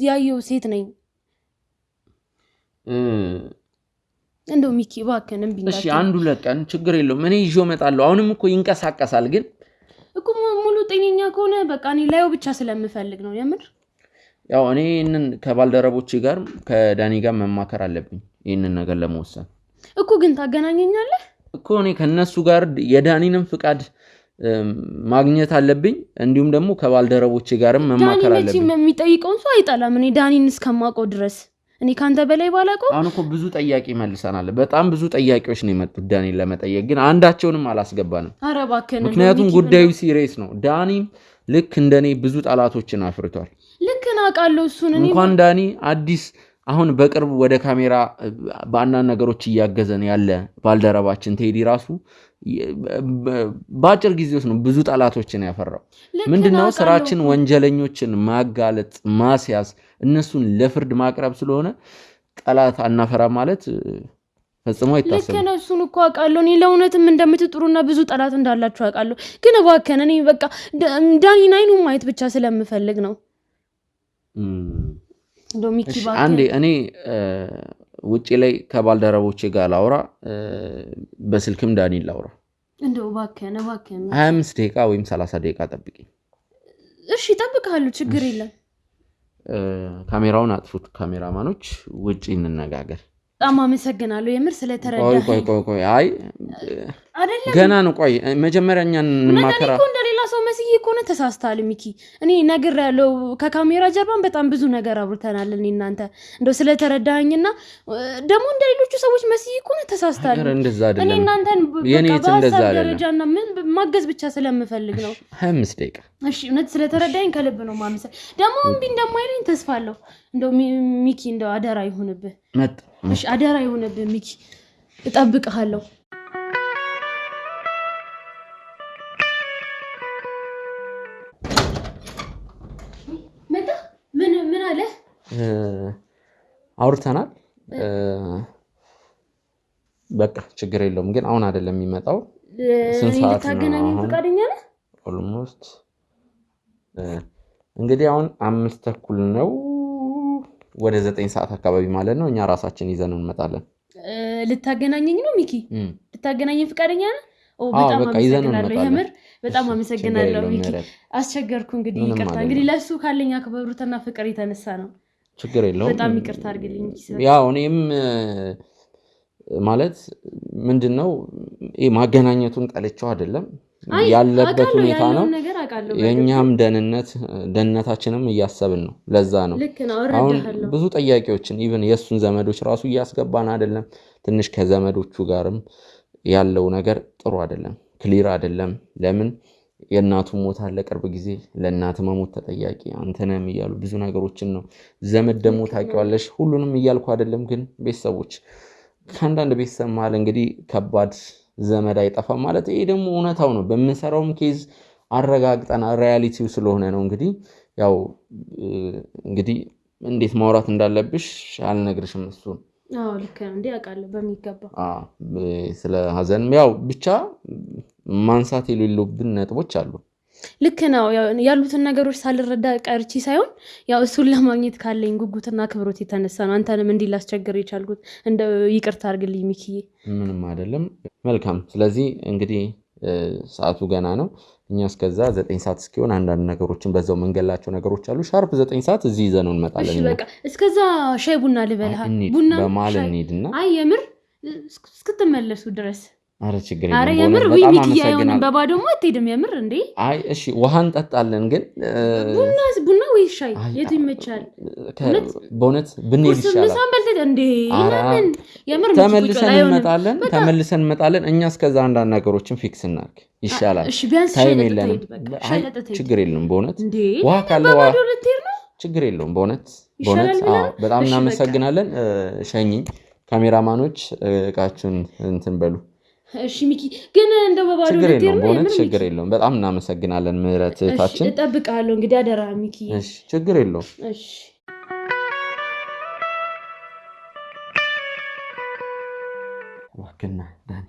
ያየው ሴት ነኝ እንደው ሚኪ እባክህን እምቢ እሺ አንዱ ለቀን ችግር የለውም እኔ ይዤው እመጣለሁ አሁንም እኮ ይንቀሳቀሳል ግን እኮ ሙሉ ጤነኛ ከሆነ በቃ እኔ ላየው ብቻ ስለምፈልግ ነው የምር ያው እኔን ከባልደረቦቼ ጋር ከዳኒ ጋር መማከር አለብኝ ይሄንን ነገር ለመወሰን እኮ ግን ታገናኘኛለህ እኮ እኔ ከነሱ ጋር የዳኒንም ፍቃድ ማግኘት አለብኝ እንዲሁም ደግሞ ከባልደረቦቼ ጋርም መማከር አለብኝ ዳኒ የሚጠይቀውን ሰው አይጣላም እኔ ዳኒን እስከማውቀው ድረስ እኔ ካንተ በላይ ባላውቀው አሁን እኮ ብዙ ጥያቄ መልሰናል በጣም ብዙ ጥያቄዎች ነው የመጡት ዳኒን ለመጠየቅ ግን አንዳቸውንም አላስገባንም ኧረ እባክህ ምክንያቱም ጉዳዩ ሲሪየስ ነው ዳኒም ልክ እንደኔ ብዙ ጣላቶችን አፍርቷል ልክ ናቃለው እሱን እኔ እንኳን ዳኒ አዲስ አሁን በቅርብ ወደ ካሜራ በአንዳንድ ነገሮች እያገዘን ያለ ባልደረባችን ቴዲ ራሱ ባጭር ጊዜ ውስጥ ነው ብዙ ጣላቶችን ያፈራው ምንድነው ስራችን ወንጀለኞችን ማጋለጥ ማስያዝ እነሱን ለፍርድ ማቅረብ ስለሆነ ቃላት አናፈራ ማለት ፈጽሞ አይታሰብም ልክ ነው እሱን እኮ አውቃለሁ እኔ ለእውነትም እንደምትጥሩና ብዙ ጣላት እንዳላችሁ አውቃለሁ ግን እባክህን እኔ በቃ ዳኒን አይኑን ማየት ብቻ ስለምፈልግ ነው ዶሚኪ ባክ አንዴ እኔ ውጪ ላይ ከባልደረቦቼ ጋር ላውራ በስልክም ዳኒን ላውራ እንደው እባክህን 25 ደቂቃ ወይም 30 ደቂቃ ጠብቂኝ እሺ እጠብቅሃለሁ ችግር የለም ካሜራውን አጥፉት ካሜራማኖች ውጪ እንነጋገር በጣም አመሰግናለሁ የምር ስለተረዳህ ቆይ አይ ገና ነው ቆይ መጀመሪያኛ እንማከራ እኮ እንደሌላ ሰው መስዬ እኮ ነው ተሳስተሃል ሚኪ እኔ ነገር ያለው ከካሜራ ጀርባን በጣም ብዙ ነገር አብርተናል እኔ እናንተ እንደው ስለተረዳኸኝና ደግሞ እንደሌሎቹ ሰዎች መስዬ እኮ ነው ተሳስተሃል እንደዛ አይደለም እኔ እናንተን የኔት እንደዛ አይደለም ደረጃና ምን ማገዝ ብቻ ስለምፈልግ ነው 25 ደቂቃ እሺ እውነት ስለተረዳኸኝ ከልብ ነው ማመሰግን ደግሞ እምቢ እንደማይለኝ ተስፋ አለሁ እንደው ሚኪ እንደው አደራ ይሁንብህ እሺ አደራ ይሁንብህ ሚኪ እጠብቅሃለሁ ምን አለ አውርተናል በቃ ችግር የለውም ግን አሁን አይደለም የሚመጣው ስንት ሰዓት ነው ፈቃደኛ ነህ ኦልሞስት እንግዲህ አሁን 5:30 ነው ወደ 9 ሰዓት አካባቢ ማለት ነው እኛ ራሳችን ይዘን እንመጣለን ልታገናኘኝ ነው ሚኪ ልታገናኘኝ ፈቃደኛ ነህ በጣም አመሰግናለሁ የምር በጣም አመሰግናለሁ ሚኪ አስቸገርኩ እንግዲህ ይቅርታ እንግዲህ ለሱ ካለኛ ከበሩትና ፍቅር የተነሳ ነው ችግር የለውም በጣም ይቅርታ አድርግልኝ ሚኪ ያው እኔም ማለት ምንድነው ማገናኘቱን ጠልቼው አይደለም ያለበት ሁኔታ ነው የኛም ደህንነታችንም እያሰብን ነው ለዛ ነው አሁን ብዙ ጥያቄዎችን ኢቭን የሱን ዘመዶች ራሱ እያስገባን አይደለም ትንሽ ከዘመዶቹ ጋርም ያለው ነገር ጥሩ አይደለም ክሊር አይደለም ለምን የእናቱ ሞት አለ ቅርብ ጊዜ ለእናት መሞት ተጠያቂ አንተነም ይያሉ ብዙ ነገሮችን ነው ዘመድ ደግሞ ታውቂዋለሽ ሁሉንም ይያልኩ አይደለም ግን ቤተሰቦች ከአንዳንድ ቤተሰብ ማለት እንግዲህ ከባድ ዘመድ አይጠፋም ማለት ይሄ ደግሞ እውነታው ነው በመንሰራውም ኬዝ አረጋግጠና ሪያሊቲው ስለሆነ ነው እንግዲህ ያው እንግዲህ እንዴት ማውራት እንዳለብሽ አልነግርሽም እሱን አዎ ልክ ነው እንዴ አውቃለሁ በሚገባ ስለ ሀዘን ያው ብቻ ማንሳት የሌሉብን ነጥቦች አሉ ልክ ነው ያሉትን ነገሮች ሳልረዳ ቀርቺ ሳይሆን ያው እሱን ለማግኘት ካለኝ ጉጉትና ክብሮት የተነሳ ነው አንተንም እንዲህ ላስቸግር የቻልኩት እንደ ይቅርታ አድርግልኝ ሚኪዬ ምንም አይደለም መልካም ስለዚህ እንግዲህ ሰዓቱ ገና ነው እኛ እስከዛ 9 ሰዓት እስኪሆን አንዳንድ ነገሮችን በዛው መንገላቸው ነገሮች አሉ ሻርፕ 9 ሰዓት እዚህ ይዘነው እንመጣለን እሺ በቃ እስከዛ ሻይ ቡና ልበልሃ ቡና በማል እንሂድና አይ የምር እስክትመለሱ ድረስ አረ ችግር አረ የምር ወይ ሚኪ ያዩን በባዶማ አትሄድም የምር እንዴ አይ እሺ ውሃን ጠጣለን ግን ቡና ወይ ሻይ የቱ ይመቻል በእውነት ብንሄድ ይሻላል ሳምበልተ እንዴ ለምን የምር ተመልሰን እንመጣለን እኛ እስከዛ አንዳንድ ነገሮችን ፊክስ እናርግ ይሻላል እሺ ቢያንስ ሻይ ለጠጣ ሻይ ለጠጣ ችግር የለም በእውነት ውሃ ካለ ውሃ ችግር የለውም በእውነት በጣም እናመሰግናለን ሸኝኝ ካሜራማኖች እቃችሁን እንትን በሉ እሺ ሚኪ ግን እንደው በባዶ ለቴር ነው በእውነት ችግር የለውም በጣም እናመሰግናለን ምህረት እህታችን እሺ እጠብቃለሁ እንግዲህ አደራ ሚኪ እሺ ችግር የለውም እሺ ዋክና ዳኒ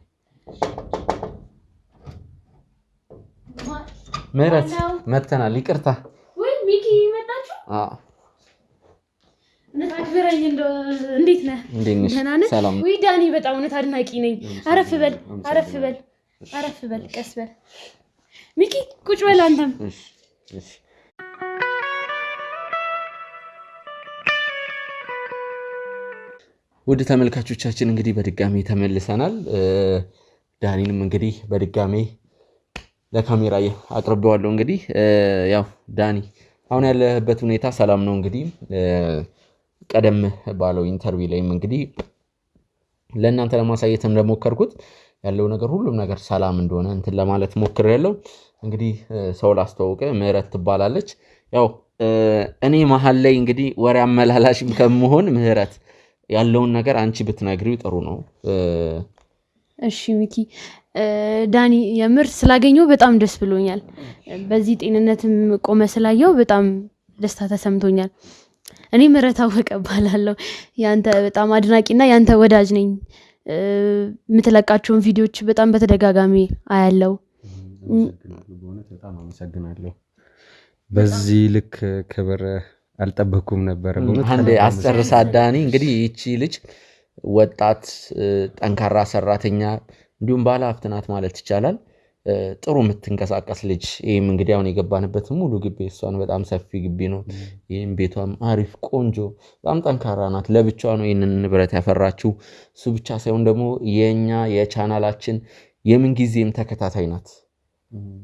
ምህረት መተናል ይቅርታ ወይ ሚኪ መጣችሁ ነታክብረኝ እንዴት ነህ ደህና ነህ ሰላም ወይ ዳኒ በጣም እውነት አድናቂ ነኝ አረፍ በል ቀስ በል ሚኪ ቁጭ በል አንተም እሺ ውድ ተመልካቾቻችን እንግዲህ በድጋሚ ተመልሰናል ዳኒንም እንግዲህ በድጋሚ ለካሜራ አቅርቤዋለሁ እንግዲህ ያው ዳኒ አሁን ያለበት ሁኔታ ሰላም ነው እንግዲህ ቀደም ባለው ኢንተርቪው ላይም እንግዲህ ለእናንተ ለማሳየት እንደሞከርኩት ያለው ነገር ሁሉም ነገር ሰላም እንደሆነ እንትን ለማለት ሞክሬያለሁ እንግዲህ ሰው ላስተዋውቀ ምህረት ትባላለች ያው እኔ መሃል ላይ እንግዲህ ወሬ አመላላሽም ከመሆን ምህረት ያለውን ነገር አንቺ ብትነግሪው ጥሩ ነው እሺ ሚኪ ዳኒ የምር ስላገኘው በጣም ደስ ብሎኛል በዚህ ጤንነትም ቆመ ስላየው በጣም ደስታ ተሰምቶኛል እኔ ምህረት አወቀ ባላለው ያንተ በጣም አድናቂና ያንተ ወዳጅ ነኝ የምትለቃቸውን ቪዲዮዎች በጣም በተደጋጋሚ አያለው በጣም አመሰግናለሁ በዚህ ልክ ክብር አልጠበኩም ነበር አንዴ አስጨርሳ ዳኒ እንግዲህ እቺ ልጅ ወጣት ጠንካራ ሰራተኛ እንዲሁም ባለ ሀብት ናት ማለት ይቻላል ጥሩ የምትንቀሳቀስ ልጅ ይሄም እንግዲህ አሁን የገባንበት ሙሉ ግቢ እሷን በጣም ሰፊ ግቢ ነው ይሄም ቤቷም አሪፍ ቆንጆ በጣም ጠንካራ ናት ለብቻዋ ነው ይሄንን ንብረት ያፈራችው እሱ ብቻ ሳይሆን ደግሞ የኛ የቻናላችን የምን ጊዜም ተከታታይ ናት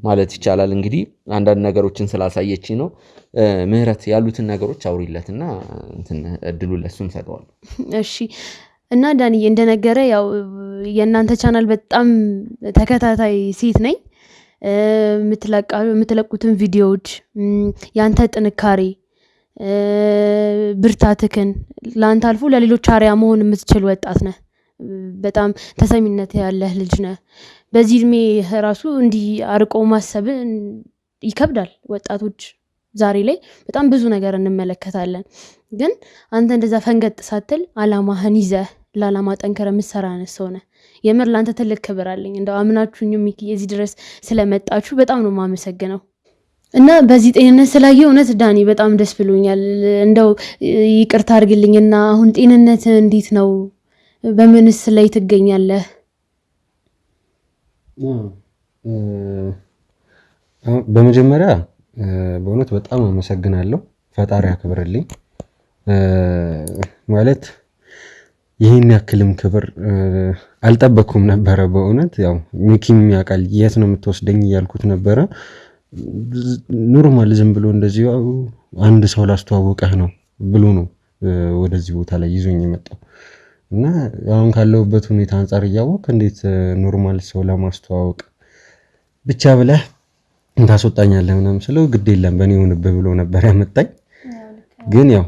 ማለት ይቻላል እንግዲህ አንዳንድ ነገሮችን ስላሳየች ነው ምህረት ያሉትን ነገሮች አውሪለትና እንትን እድሉ ለሱም ሰጠዋል እሺ እና ዳኒ እንደነገረ ያው የእናንተ ቻናል በጣም ተከታታይ ሴት ነኝ የምትለቁትን ቪዲዮዎች ያንተ ጥንካሬ ብርታትክን ለአንተ አልፎ ለሌሎች አርአያ መሆን የምትችል ወጣት ነህ በጣም ተሰሚነት ያለህ ልጅ ነህ በዚህ እድሜ ራሱ እንዲህ አርቆ ማሰብ ይከብዳል ወጣቶች ዛሬ ላይ በጣም ብዙ ነገር እንመለከታለን ግን አንተ እንደዛ ፈንገጥ ሳትል አላማህን ይዘህ ለዓላማ ጠንከረ ምሰራ ነህ ነህ የምር ላንተ ትልቅ ክብር አለኝ እንደው አምናችሁኝ ሚኪ እዚህ ድረስ ስለመጣችሁ በጣም ነው ማመሰግነው እና በዚህ ጤንነት ስላየው እውነት ዳኒ በጣም ደስ ብሎኛል እንደው ይቅርታ አድርግልኝና አሁን ጤንነት እንዴት ነው በምንስ ላይ ትገኛለህ በመጀመሪያ በእውነት በጣም አመሰግናለሁ ፈጣሪ ያክብርልኝ ማለት ይሄን ያክልም ክብር አልጠበኩም ነበር በእውነት ያው ሚኪም ያውቃል የት ነው የምትወስደኝ እያልኩት ነበር ኖርማል ዝም ብሎ እንደዚህ አንድ ሰው ላስተዋወቀህ ነው ብሎ ነው ወደዚህ ቦታ ላይ ይዞኝ የመጣው እና አሁን ካለውበት ሁኔታ አንፃር ያወቅ እንዴት ኖርማል ሰው ለማስተዋወቅ ብቻ ብለህ ታስወጣኛለህ ምናምን ስለው ግድ የለም በኔ ሆነብህ ብሎ ነበር ያመጣኝ ግን ያው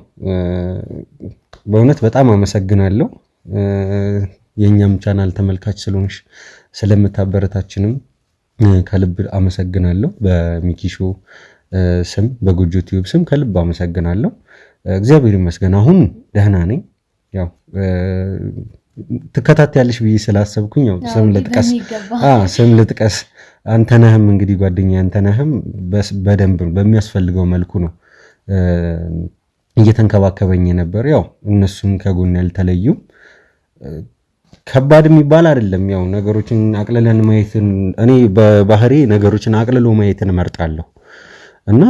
በእውነት በጣም አመሰግናለሁ የኛም ቻናል ተመልካች ስለሆንሽ ስለምታበረታችንም ከልብ አመሰግናለሁ በሚኪ ሾው ስም በጎጆ ቲዩብ ስም ከልብ አመሰግናለሁ። እግዚአብሔር ይመስገን አሁን ደህና ነኝ። ያው ትከታተያለሽ ብዬ ስላሰብኩኝ ያው ስም ልጥቀስ አንተነህም እንግዲህ ጓደኛዬ አንተነህም በደንብ በሚያስፈልገው መልኩ ነው እየተንከባከበኝ ነበር። ያው እነሱም ከጎን ያልተለዩም ከባድ የሚባል አይደለም። ያው ነገሮችን አቅልለን ማየትን እኔ በባህሪ ነገሮችን አቅልሎ ማየትን እመርጣለሁ እና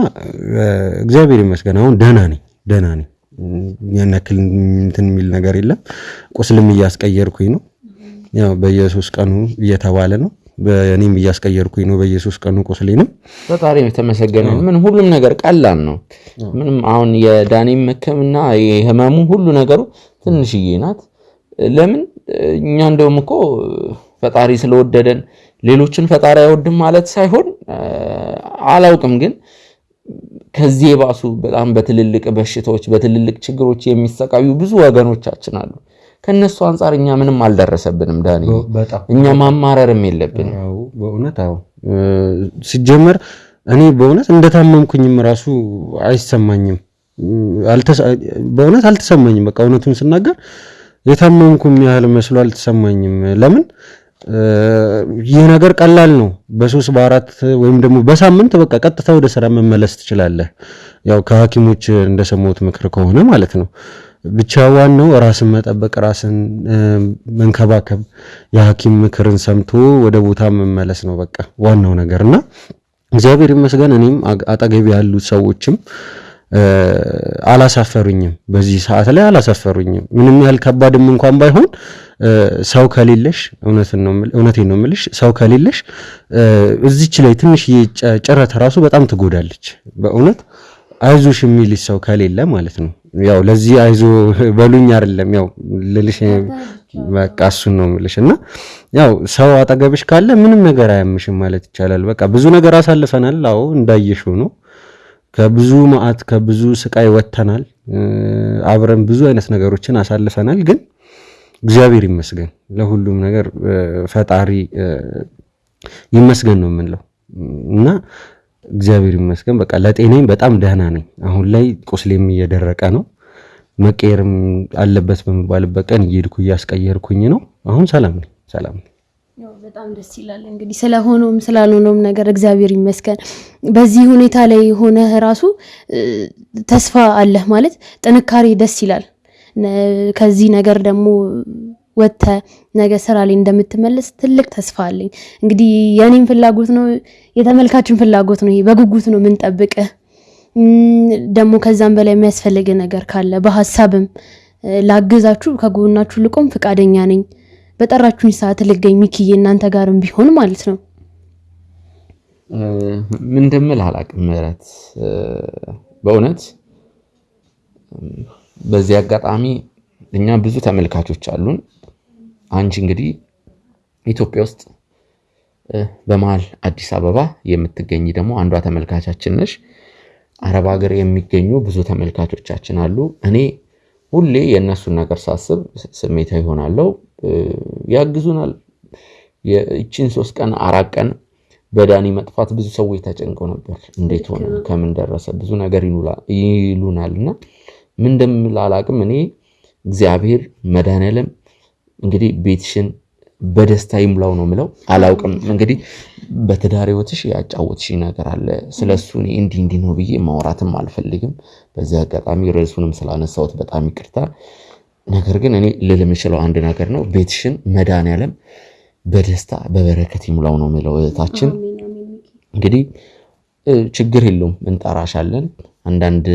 እግዚአብሔር ይመስገን አሁን ደህና ነኝ። ያን ያክል እንትን የሚል ነገር የለም። ቁስልም እያስቀየርኩኝ ነው። ያው በየ3 ቀኑ እየተባለ ነው። በእኔም እያስቀየርኩኝ ነው በየ3 ቀኑ ቁስሌንም። ፈጣሪ የተመሰገነ ምን ሁሉም ነገር ቀላል ነው። ምንም አሁን የዳኒም ሕክምና የህመሙ ሁሉ ነገሩ ትንሽዬ ናት። ለምን እኛ እንደውም እኮ ፈጣሪ ስለወደደን ሌሎችን ፈጣሪ አይወድም ማለት ሳይሆን አላውቅም፣ ግን ከዚህ የባሱ በጣም በትልልቅ በሽታዎች በትልልቅ ችግሮች የሚሰቃዩ ብዙ ወገኖቻችን አሉ። ከነሱ አንፃር እኛ ምንም አልደረሰብንም ዳኒ፣ እኛ ማማረርም የለብንም። በእውነት ሲጀመር እኔ በእውነት እንደታመምኩኝም ራሱ አይሰማኝም። በእውነት አልተሰማኝም። በቃ እውነቱን ስናገር የታመምኩም ያህል መስሎ አልተሰማኝም። ለምን ይህ ነገር ቀላል ነው። በ3 በ4 ወይም ደግሞ በሳምንት በቃ ቀጥታ ወደ ስራ መመለስ ትችላለህ። ያው ከሐኪሞች እንደሰማሁት ምክር ከሆነ ማለት ነው። ብቻ ዋናው ራስን መጠበቅ፣ ራስን መንከባከብ፣ የሐኪም ምክርን ሰምቶ ወደ ቦታ መመለስ ነው በቃ ዋናው ነገርና እግዚአብሔር ይመስገን እኔም አጠገብ ያሉት ሰዎችም አላሳፈሩኝም። በዚህ ሰዓት ላይ አላሳፈሩኝም። ምንም ያህል ከባድም እንኳን ባይሆን ሰው ከሌለሽ እውነቴን ነው የምልሽ፣ ሰው ከሌለሽ እዚች ላይ ትንሽ ጭረት ራሱ በጣም ትጎዳለች። በእውነት አይዞሽ የሚልሽ ሰው ከሌለ ማለት ነው። ያው ለዚህ አይዞ በሉኝ አይደለም ያው ልልሽ በቃ እሱን ነው የምልሽ። እና ያው ሰው አጠገብሽ ካለ ምንም ነገር አያምሽም ማለት ይቻላል። በቃ ብዙ ነገር አሳልፈናል። አዎ እንዳየሽው ነው። ከብዙ መዓት ከብዙ ስቃይ ወጥተናል። አብረን ብዙ አይነት ነገሮችን አሳልፈናል። ግን እግዚአብሔር ይመስገን ለሁሉም ነገር ፈጣሪ ይመስገን ነው የምንለው እና እግዚአብሔር ይመስገን በቃ ለጤናዬም በጣም ደህና ነኝ። አሁን ላይ ቁስሌም እየደረቀ ነው። መቀየርም አለበት በመባልበት ቀን እየሄድኩ እያስቀየርኩኝ ነው። አሁን ሰላም ነኝ። በጣም ደስ ይላል። እንግዲህ ስለሆነውም ስላልሆነውም ነገር እግዚአብሔር ይመስገን። በዚህ ሁኔታ ላይ ሆነህ ራሱ ተስፋ አለህ ማለት ጥንካሬ ደስ ይላል። ከዚህ ነገር ደግሞ ወጥተ ነገ ስራ ላይ እንደምትመለስ ትልቅ ተስፋ አለኝ። እንግዲህ የኔም ፍላጎት ነው የተመልካችን ፍላጎት ነው። ይሄ በጉጉት ነው የምንጠብቅህ። ደግሞ ከዛም በላይ የሚያስፈልግ ነገር ካለ በሐሳብም ላግዛችሁ ከጎናችሁ ልቆም ፍቃደኛ ነኝ። በጠራችሁኝ ሰዓት ልገኝ ሚኪዬ እናንተ ጋርም ቢሆን ማለት ነው። ምን እንደምል አላውቅም ምህረት። በእውነት በዚህ አጋጣሚ እኛ ብዙ ተመልካቾች አሉን። አንቺ እንግዲህ ኢትዮጵያ ውስጥ በመሃል አዲስ አበባ የምትገኝ ደግሞ አንዷ ተመልካቻችን ነሽ። አረብ ሀገር የሚገኙ ብዙ ተመልካቾቻችን አሉ። እኔ ሁሌ የእነሱን ነገር ሳስብ ስሜታዊ ሆናለሁ። ያግዙናል። የእቺን 3 ቀን 4 ቀን በዳኒ መጥፋት ብዙ ሰዎች ተጨንቀው ነበር። እንዴት ሆነ ከምን ደረሰ ብዙ ነገር ይሉናልና ምን እንደምል አላውቅም። እኔ እግዚአብሔር መድኃኔዓለም እንግዲህ ቤትሽን በደስታ ይሙላው ነው ምለው። አላውቅም እንግዲህ በትዳር ህይወትሽ ያጫወትሽ ነገር አለ። ስለሱ እኔ እንዲህ ነው ብዬ ማውራትም አልፈልግም። በዚህ አጋጣሚ ርዕሱንም ስላነሳሁት በጣም ይቅርታ። ነገር ግን እኔ ልል የምችለው አንድ ነገር ነው። ቤትሽን መድኃኔዓለም በደስታ በበረከት ይሙላው ነው ምለው። እህታችን እንግዲህ ችግር የለውም እንጠራሻለን። አንዳንድ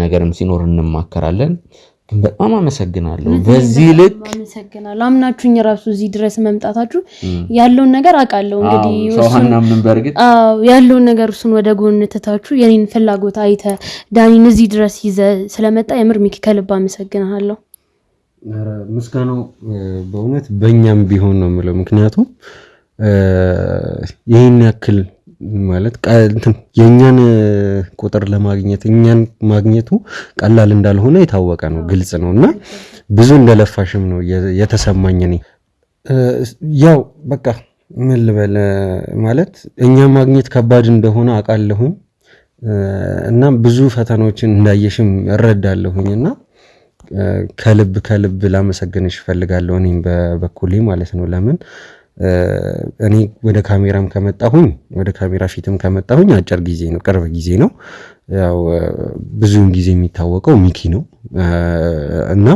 ነገርም ሲኖር እንማከራለን። ግን በጣም አመሰግናለሁ። በዚህ ልክ አመሰግናለሁ። አምናችሁኝ ራሱ እዚህ ድረስ መምጣታችሁ ያለውን ነገር አውቃለሁ። እንግዲህ ሶሃናምን በርግጥ ያለውን ነገር እሱን ወደ ጎን ተታችሁ የኔን ፍላጎት አይተ ዳኒን እዚህ ድረስ ይዘ ስለመጣ የምር ሚኪ ከልብ አመሰግናለሁ። ምስጋናው በእውነት በእኛም ቢሆን ነው የምለው። ምክንያቱም ይህን ያክል ማለት የኛን ቁጥር ለማግኘት እኛን ማግኘቱ ቀላል እንዳልሆነ የታወቀ ነው፣ ግልጽ ነው እና ብዙ እንደለፋሽም ነው የተሰማኝ። እኔ ያው በቃ ምን ልበል ማለት እኛ ማግኘት ከባድ እንደሆነ አውቃለሁኝ። እና ብዙ ፈተናዎችን እንዳየሽም እረዳለሁኝና ከልብ ላመሰግንሽ እፈልጋለሁ እኔም በበኩሌ ማለት ነው። ለምን እኔ ወደ ካሜራም ከመጣሁኝ ወደ ካሜራ ፊትም ከመጣሁኝ አጭር ጊዜ ነው፣ ቅርብ ጊዜ ነው። ያው ብዙውን ጊዜ የሚታወቀው ሚኪ ነው እና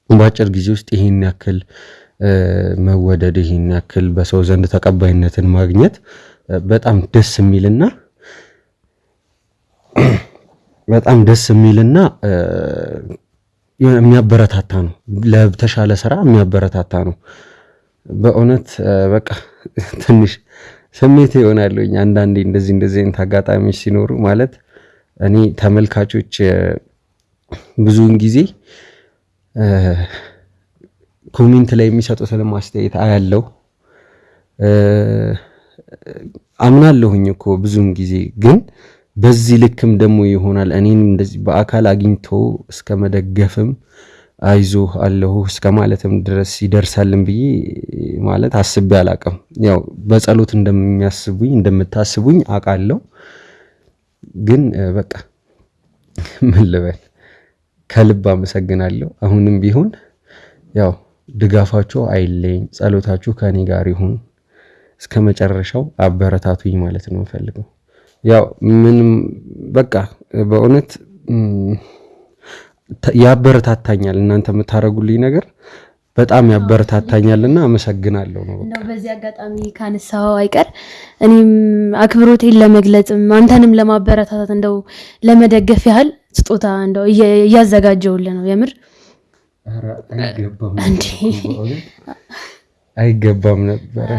በአጭር ጊዜ ውስጥ ይሄን ያክል መወደድ ይሄን ያክል በሰው ዘንድ ተቀባይነትን ማግኘት በጣም ደስ የሚልና የሚያበረታታ ነው። ለተሻለ ስራ የሚያበረታታ ነው። በእውነት በቃ ትንሽ ስሜት ይሆናልኝ አንዳንዴ እንደዚህ አይነት አጋጣሚዎች ሲኖሩ ማለት እኔ ተመልካቾች ብዙውን ጊዜ ኮሜንት ላይ የሚሰጡትን ማስተያየት አያለው አምናለሁኝ እኮ ብዙውን ጊዜ ግን በዚህ ልክም ደግሞ ይሆናል እኔን እንደዚህ በአካል አግኝቶ እስከ መደገፍም አይዞህ አለሁ እስከ ማለትም ድረስ ይደርሳልን ብዬ ማለት አስቤ አላቅም። ያው በጸሎት እንደምታስቡኝ አውቃለሁ። ግን በቃ ምን ልበል ከልብ አመሰግናለሁ። አሁንም ቢሆን ያው ድጋፋችሁ አይለኝ፣ ጸሎታችሁ ከኔ ጋር ይሁን፣ እስከ መጨረሻው አበረታቱኝ ማለት ነው የምፈልገው። ያው ምንም በቃ በእውነት ያበረታታኛል እናንተ የምታረጉልኝ ነገር በጣም ያበረታታኛልና አመሰግናለሁ ነው። በቃ በዚህ አጋጣሚ ካነሳው አይቀር እኔም አክብሮቴን ለመግለጽም አንተንም ለማበረታታት እንደው ለመደገፍ ያህል ስጦታ እንደው እያዘጋጀውልህ ነው። የምር አይገባም ነበር።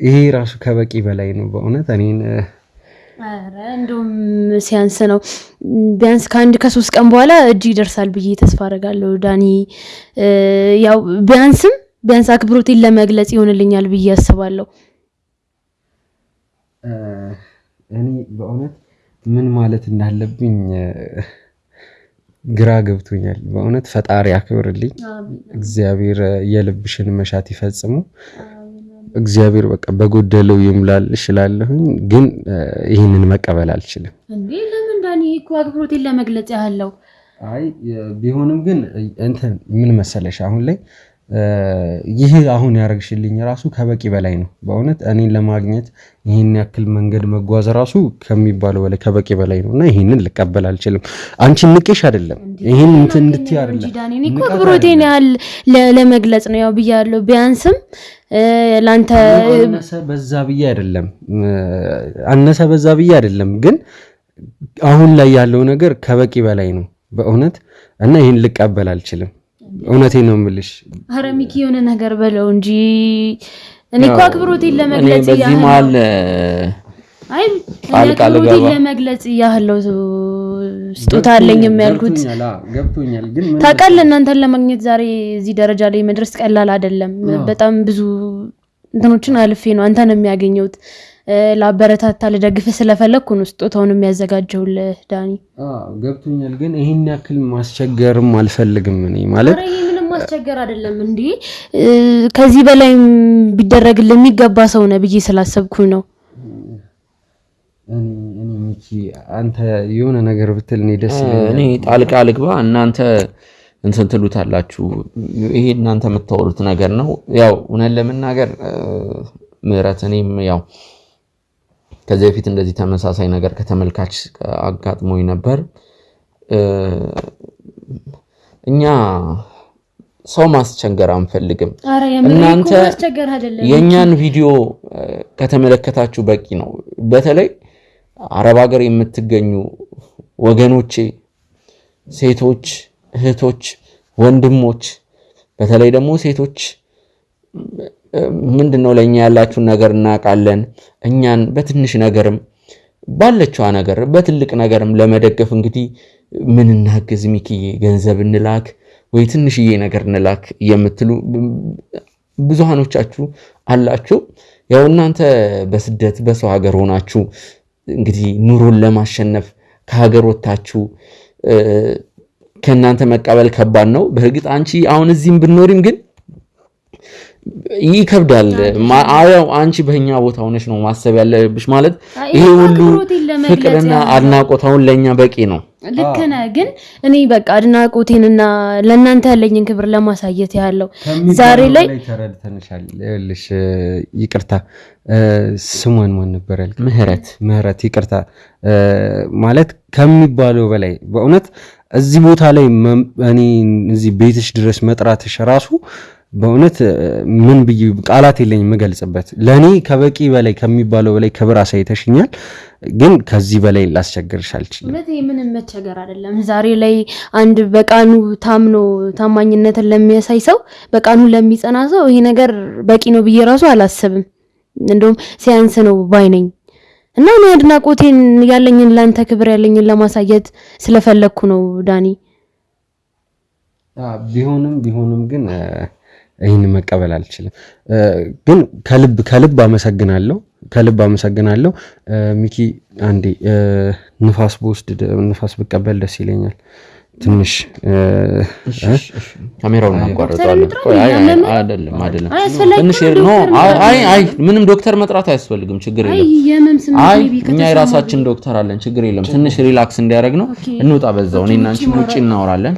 ይሄ ራሱ ከበቂ በላይ ነው በእውነት እኔን እንደውም ሲያንስ ነው። ቢያንስ ከ1-3 ቀን በኋላ እጅ ይደርሳል ብዬ ተስፋ አደርጋለሁ ዳኒ። ያው ቢያንስ አክብሮቴን ለመግለጽ ይሆንልኛል ብዬ አስባለሁ። እኔ በእውነት ምን ማለት እንዳለብኝ ግራ ገብቶኛል። በእውነት ፈጣሪ አክብርልኝ። እግዚአብሔር የልብሽን መሻት ይፈጽሙ። እግዚአብሔር በቃ በጎደለው ይምላልሽ እላለሁኝ። ግን ይህንን መቀበል አልችልም። እንዴ ለምን ዳኒ? እኮ አክብሮቴን ለመግለጽ ያህለው። አይ ቢሆንም ግን እንትን ምን መሰለሽ አሁን ላይ ይህ አሁን ያረግሽልኝ ራሱ ከበቂ በላይ ነው። በእውነት እኔን ለማግኘት ይሄን ያክል መንገድ መጓዝ ራሱ ከሚባለው በላይ ከበቂ በላይ ነውና ይሄንን ልቀበል አልችልም። አንቺን ንቄሽ አይደለም ይሄን እንትን እንድትይ አይደለም። ዳኒ እኮ አክብሮቴን ያህል ለመግለጽ ነው ያው ብያለሁ። ቢያንስም ላንተ አነሰ በዛ ብዬ አይደለም ግን አሁን ላይ ያለው ነገር ከበቂ በላይ ነው በእውነት እና ይሄን ልቀበል አልችልም። እውነቴን ነው የምልሽ። ኧረ ሚኪ የሆነ ነገር በለው እንጂ እኔ እኮ አክብሮቴን ለመግለጽ በዚህ መሀል አክብሮቴን ለመግለጽ ያህለው ስጦታ አለኝም ያልኩት ገብቶኛል። ግን ታውቃለህ እናንተን ለማግኘት ዛሬ እዚህ ደረጃ ላይ መድረስ ቀላል አይደለም። በጣም ብዙ እንትኖችን አልፌ ነው አንተን የሚያገኘውት። ላበረታታ ልደግፍ ስለፈለኩ ነው ስጦታውን የሚያዘጋጀውልህ ዳኒ። ገብቶኛል። ግን ይሄን ያክል ማስቸገርም አልፈልግም እኔ ማለት ይሄ ምንም ማስቸገር አይደለም እንዴ ከዚህ በላይ ቢደረግልህ የሚገባ ሰው ነው ብዬ ስላሰብኩ ነው። እኔ ሚኪ አንተ የሆነ ነገር ብትል እኔ ደስ ይለኛል። እኔ ጣልቃ ልግባ እናንተ እንትን ትሉታላችሁ። ይሄ እናንተ የምታወሩት ነገር ነው። ያው እውነት ለመናገር ምህረት እኔም ያው ከዚህ በፊት እንደዚህ ተመሳሳይ ነገር ከተመልካች አጋጥሞኝ ነበር። እኛ ሰው ማስቸገር አንፈልግም። እናንተ የኛን ቪዲዮ ከተመለከታችሁ በቂ ነው። በተለይ አረብ ሀገር የምትገኙ ወገኖቼ፣ ሴቶች፣ እህቶች፣ ወንድሞች በተለይ ደግሞ ሴቶች ምንድነው ለኛ ያላችሁን ነገር እናውቃለን። እኛን በትንሽ ነገርም ባለችዋ ነገር በትልቅ ነገርም ለመደገፍ እንግዲህ ምን እናግዝ ሚኪዬ፣ ገንዘብ እንላክ ወይ ትንሽዬ ነገር እንላክ የምትሉ ብዙሃኖቻችሁ አላችሁ። ያው እናንተ በስደት በሰው ሀገር ሆናችሁ እንግዲህ ኑሮን ለማሸነፍ ከሀገር ወጣችሁ ከእናንተ መቀበል ከባድ ነው። በእርግጥ አንቺ አሁን እዚህም ብትኖሪም ግን ይከብዳል። አው አንቺ በእኛ ቦታ ሆነሽ ነው ማሰብ ያለብሽ ማለት ይሄ ሁሉ ፍቅርና አድናቆት አሁን ለኛ በቂ ነው። ልክ ነህ። ግን እኔ በቃ አድናቆቴንና ለእናንተ ያለኝን ክብር ለማሳየት ያለው ዛሬ ላይ ተረድተንሻል። ይኸውልሽ ይቅርታ ስሟን ማን ነበር ያልክ? ምህረት ይቅርታ ማለት ከሚባለው በላይ በእውነት እዚህ ቦታ ላይ እኔ እዚህ ቤትሽ ድረስ መጥራትሽ ራሱ በእውነት ምን ብዬ ቃላት የለኝም የምገልጽበት። ለኔ ከበቂ በላይ ከሚባለው በላይ ክብር አሳይተሽኛል። ግን ከዚህ በላይ ላስቸግርሽ አልችልም። እውነት ምንም መቸገር አይደለም። ዛሬ ላይ አንድ በቃኑ ታምኖ ታማኝነትን ለሚያሳይ ሰው በቃኑ ለሚጸና ሰው ይሄ ነገር በቂ ነው ብዬ ራሱ አላስብም። እንደውም ሲያንስ ነው ባይ ነኝ። እና እኔ አድናቆቴን ያለኝን ላንተ ክብር ያለኝን ለማሳየት ስለፈለኩ ነው ዳኒ። ቢሆንም ግን ይሄን መቀበል አልችልም። ግን ከልብ አመሰግናለሁ። ሚኪ አንዴ ንፋስ ብቀበል ደስ ይለኛል። ትንሽ ካሜራውን አቋርጣለሁ። አይደለም ትንሽ ነው። ምንም ዶክተር መጥራት አያስፈልግም። ችግር የለም። እኛ የራሳችን ዶክተር አለን። ችግር የለም። ትንሽ ሪላክስ እንዲያደርግ ነው። እንውጣ በዛው እኔና አንቺ ውጪ እናወራለን።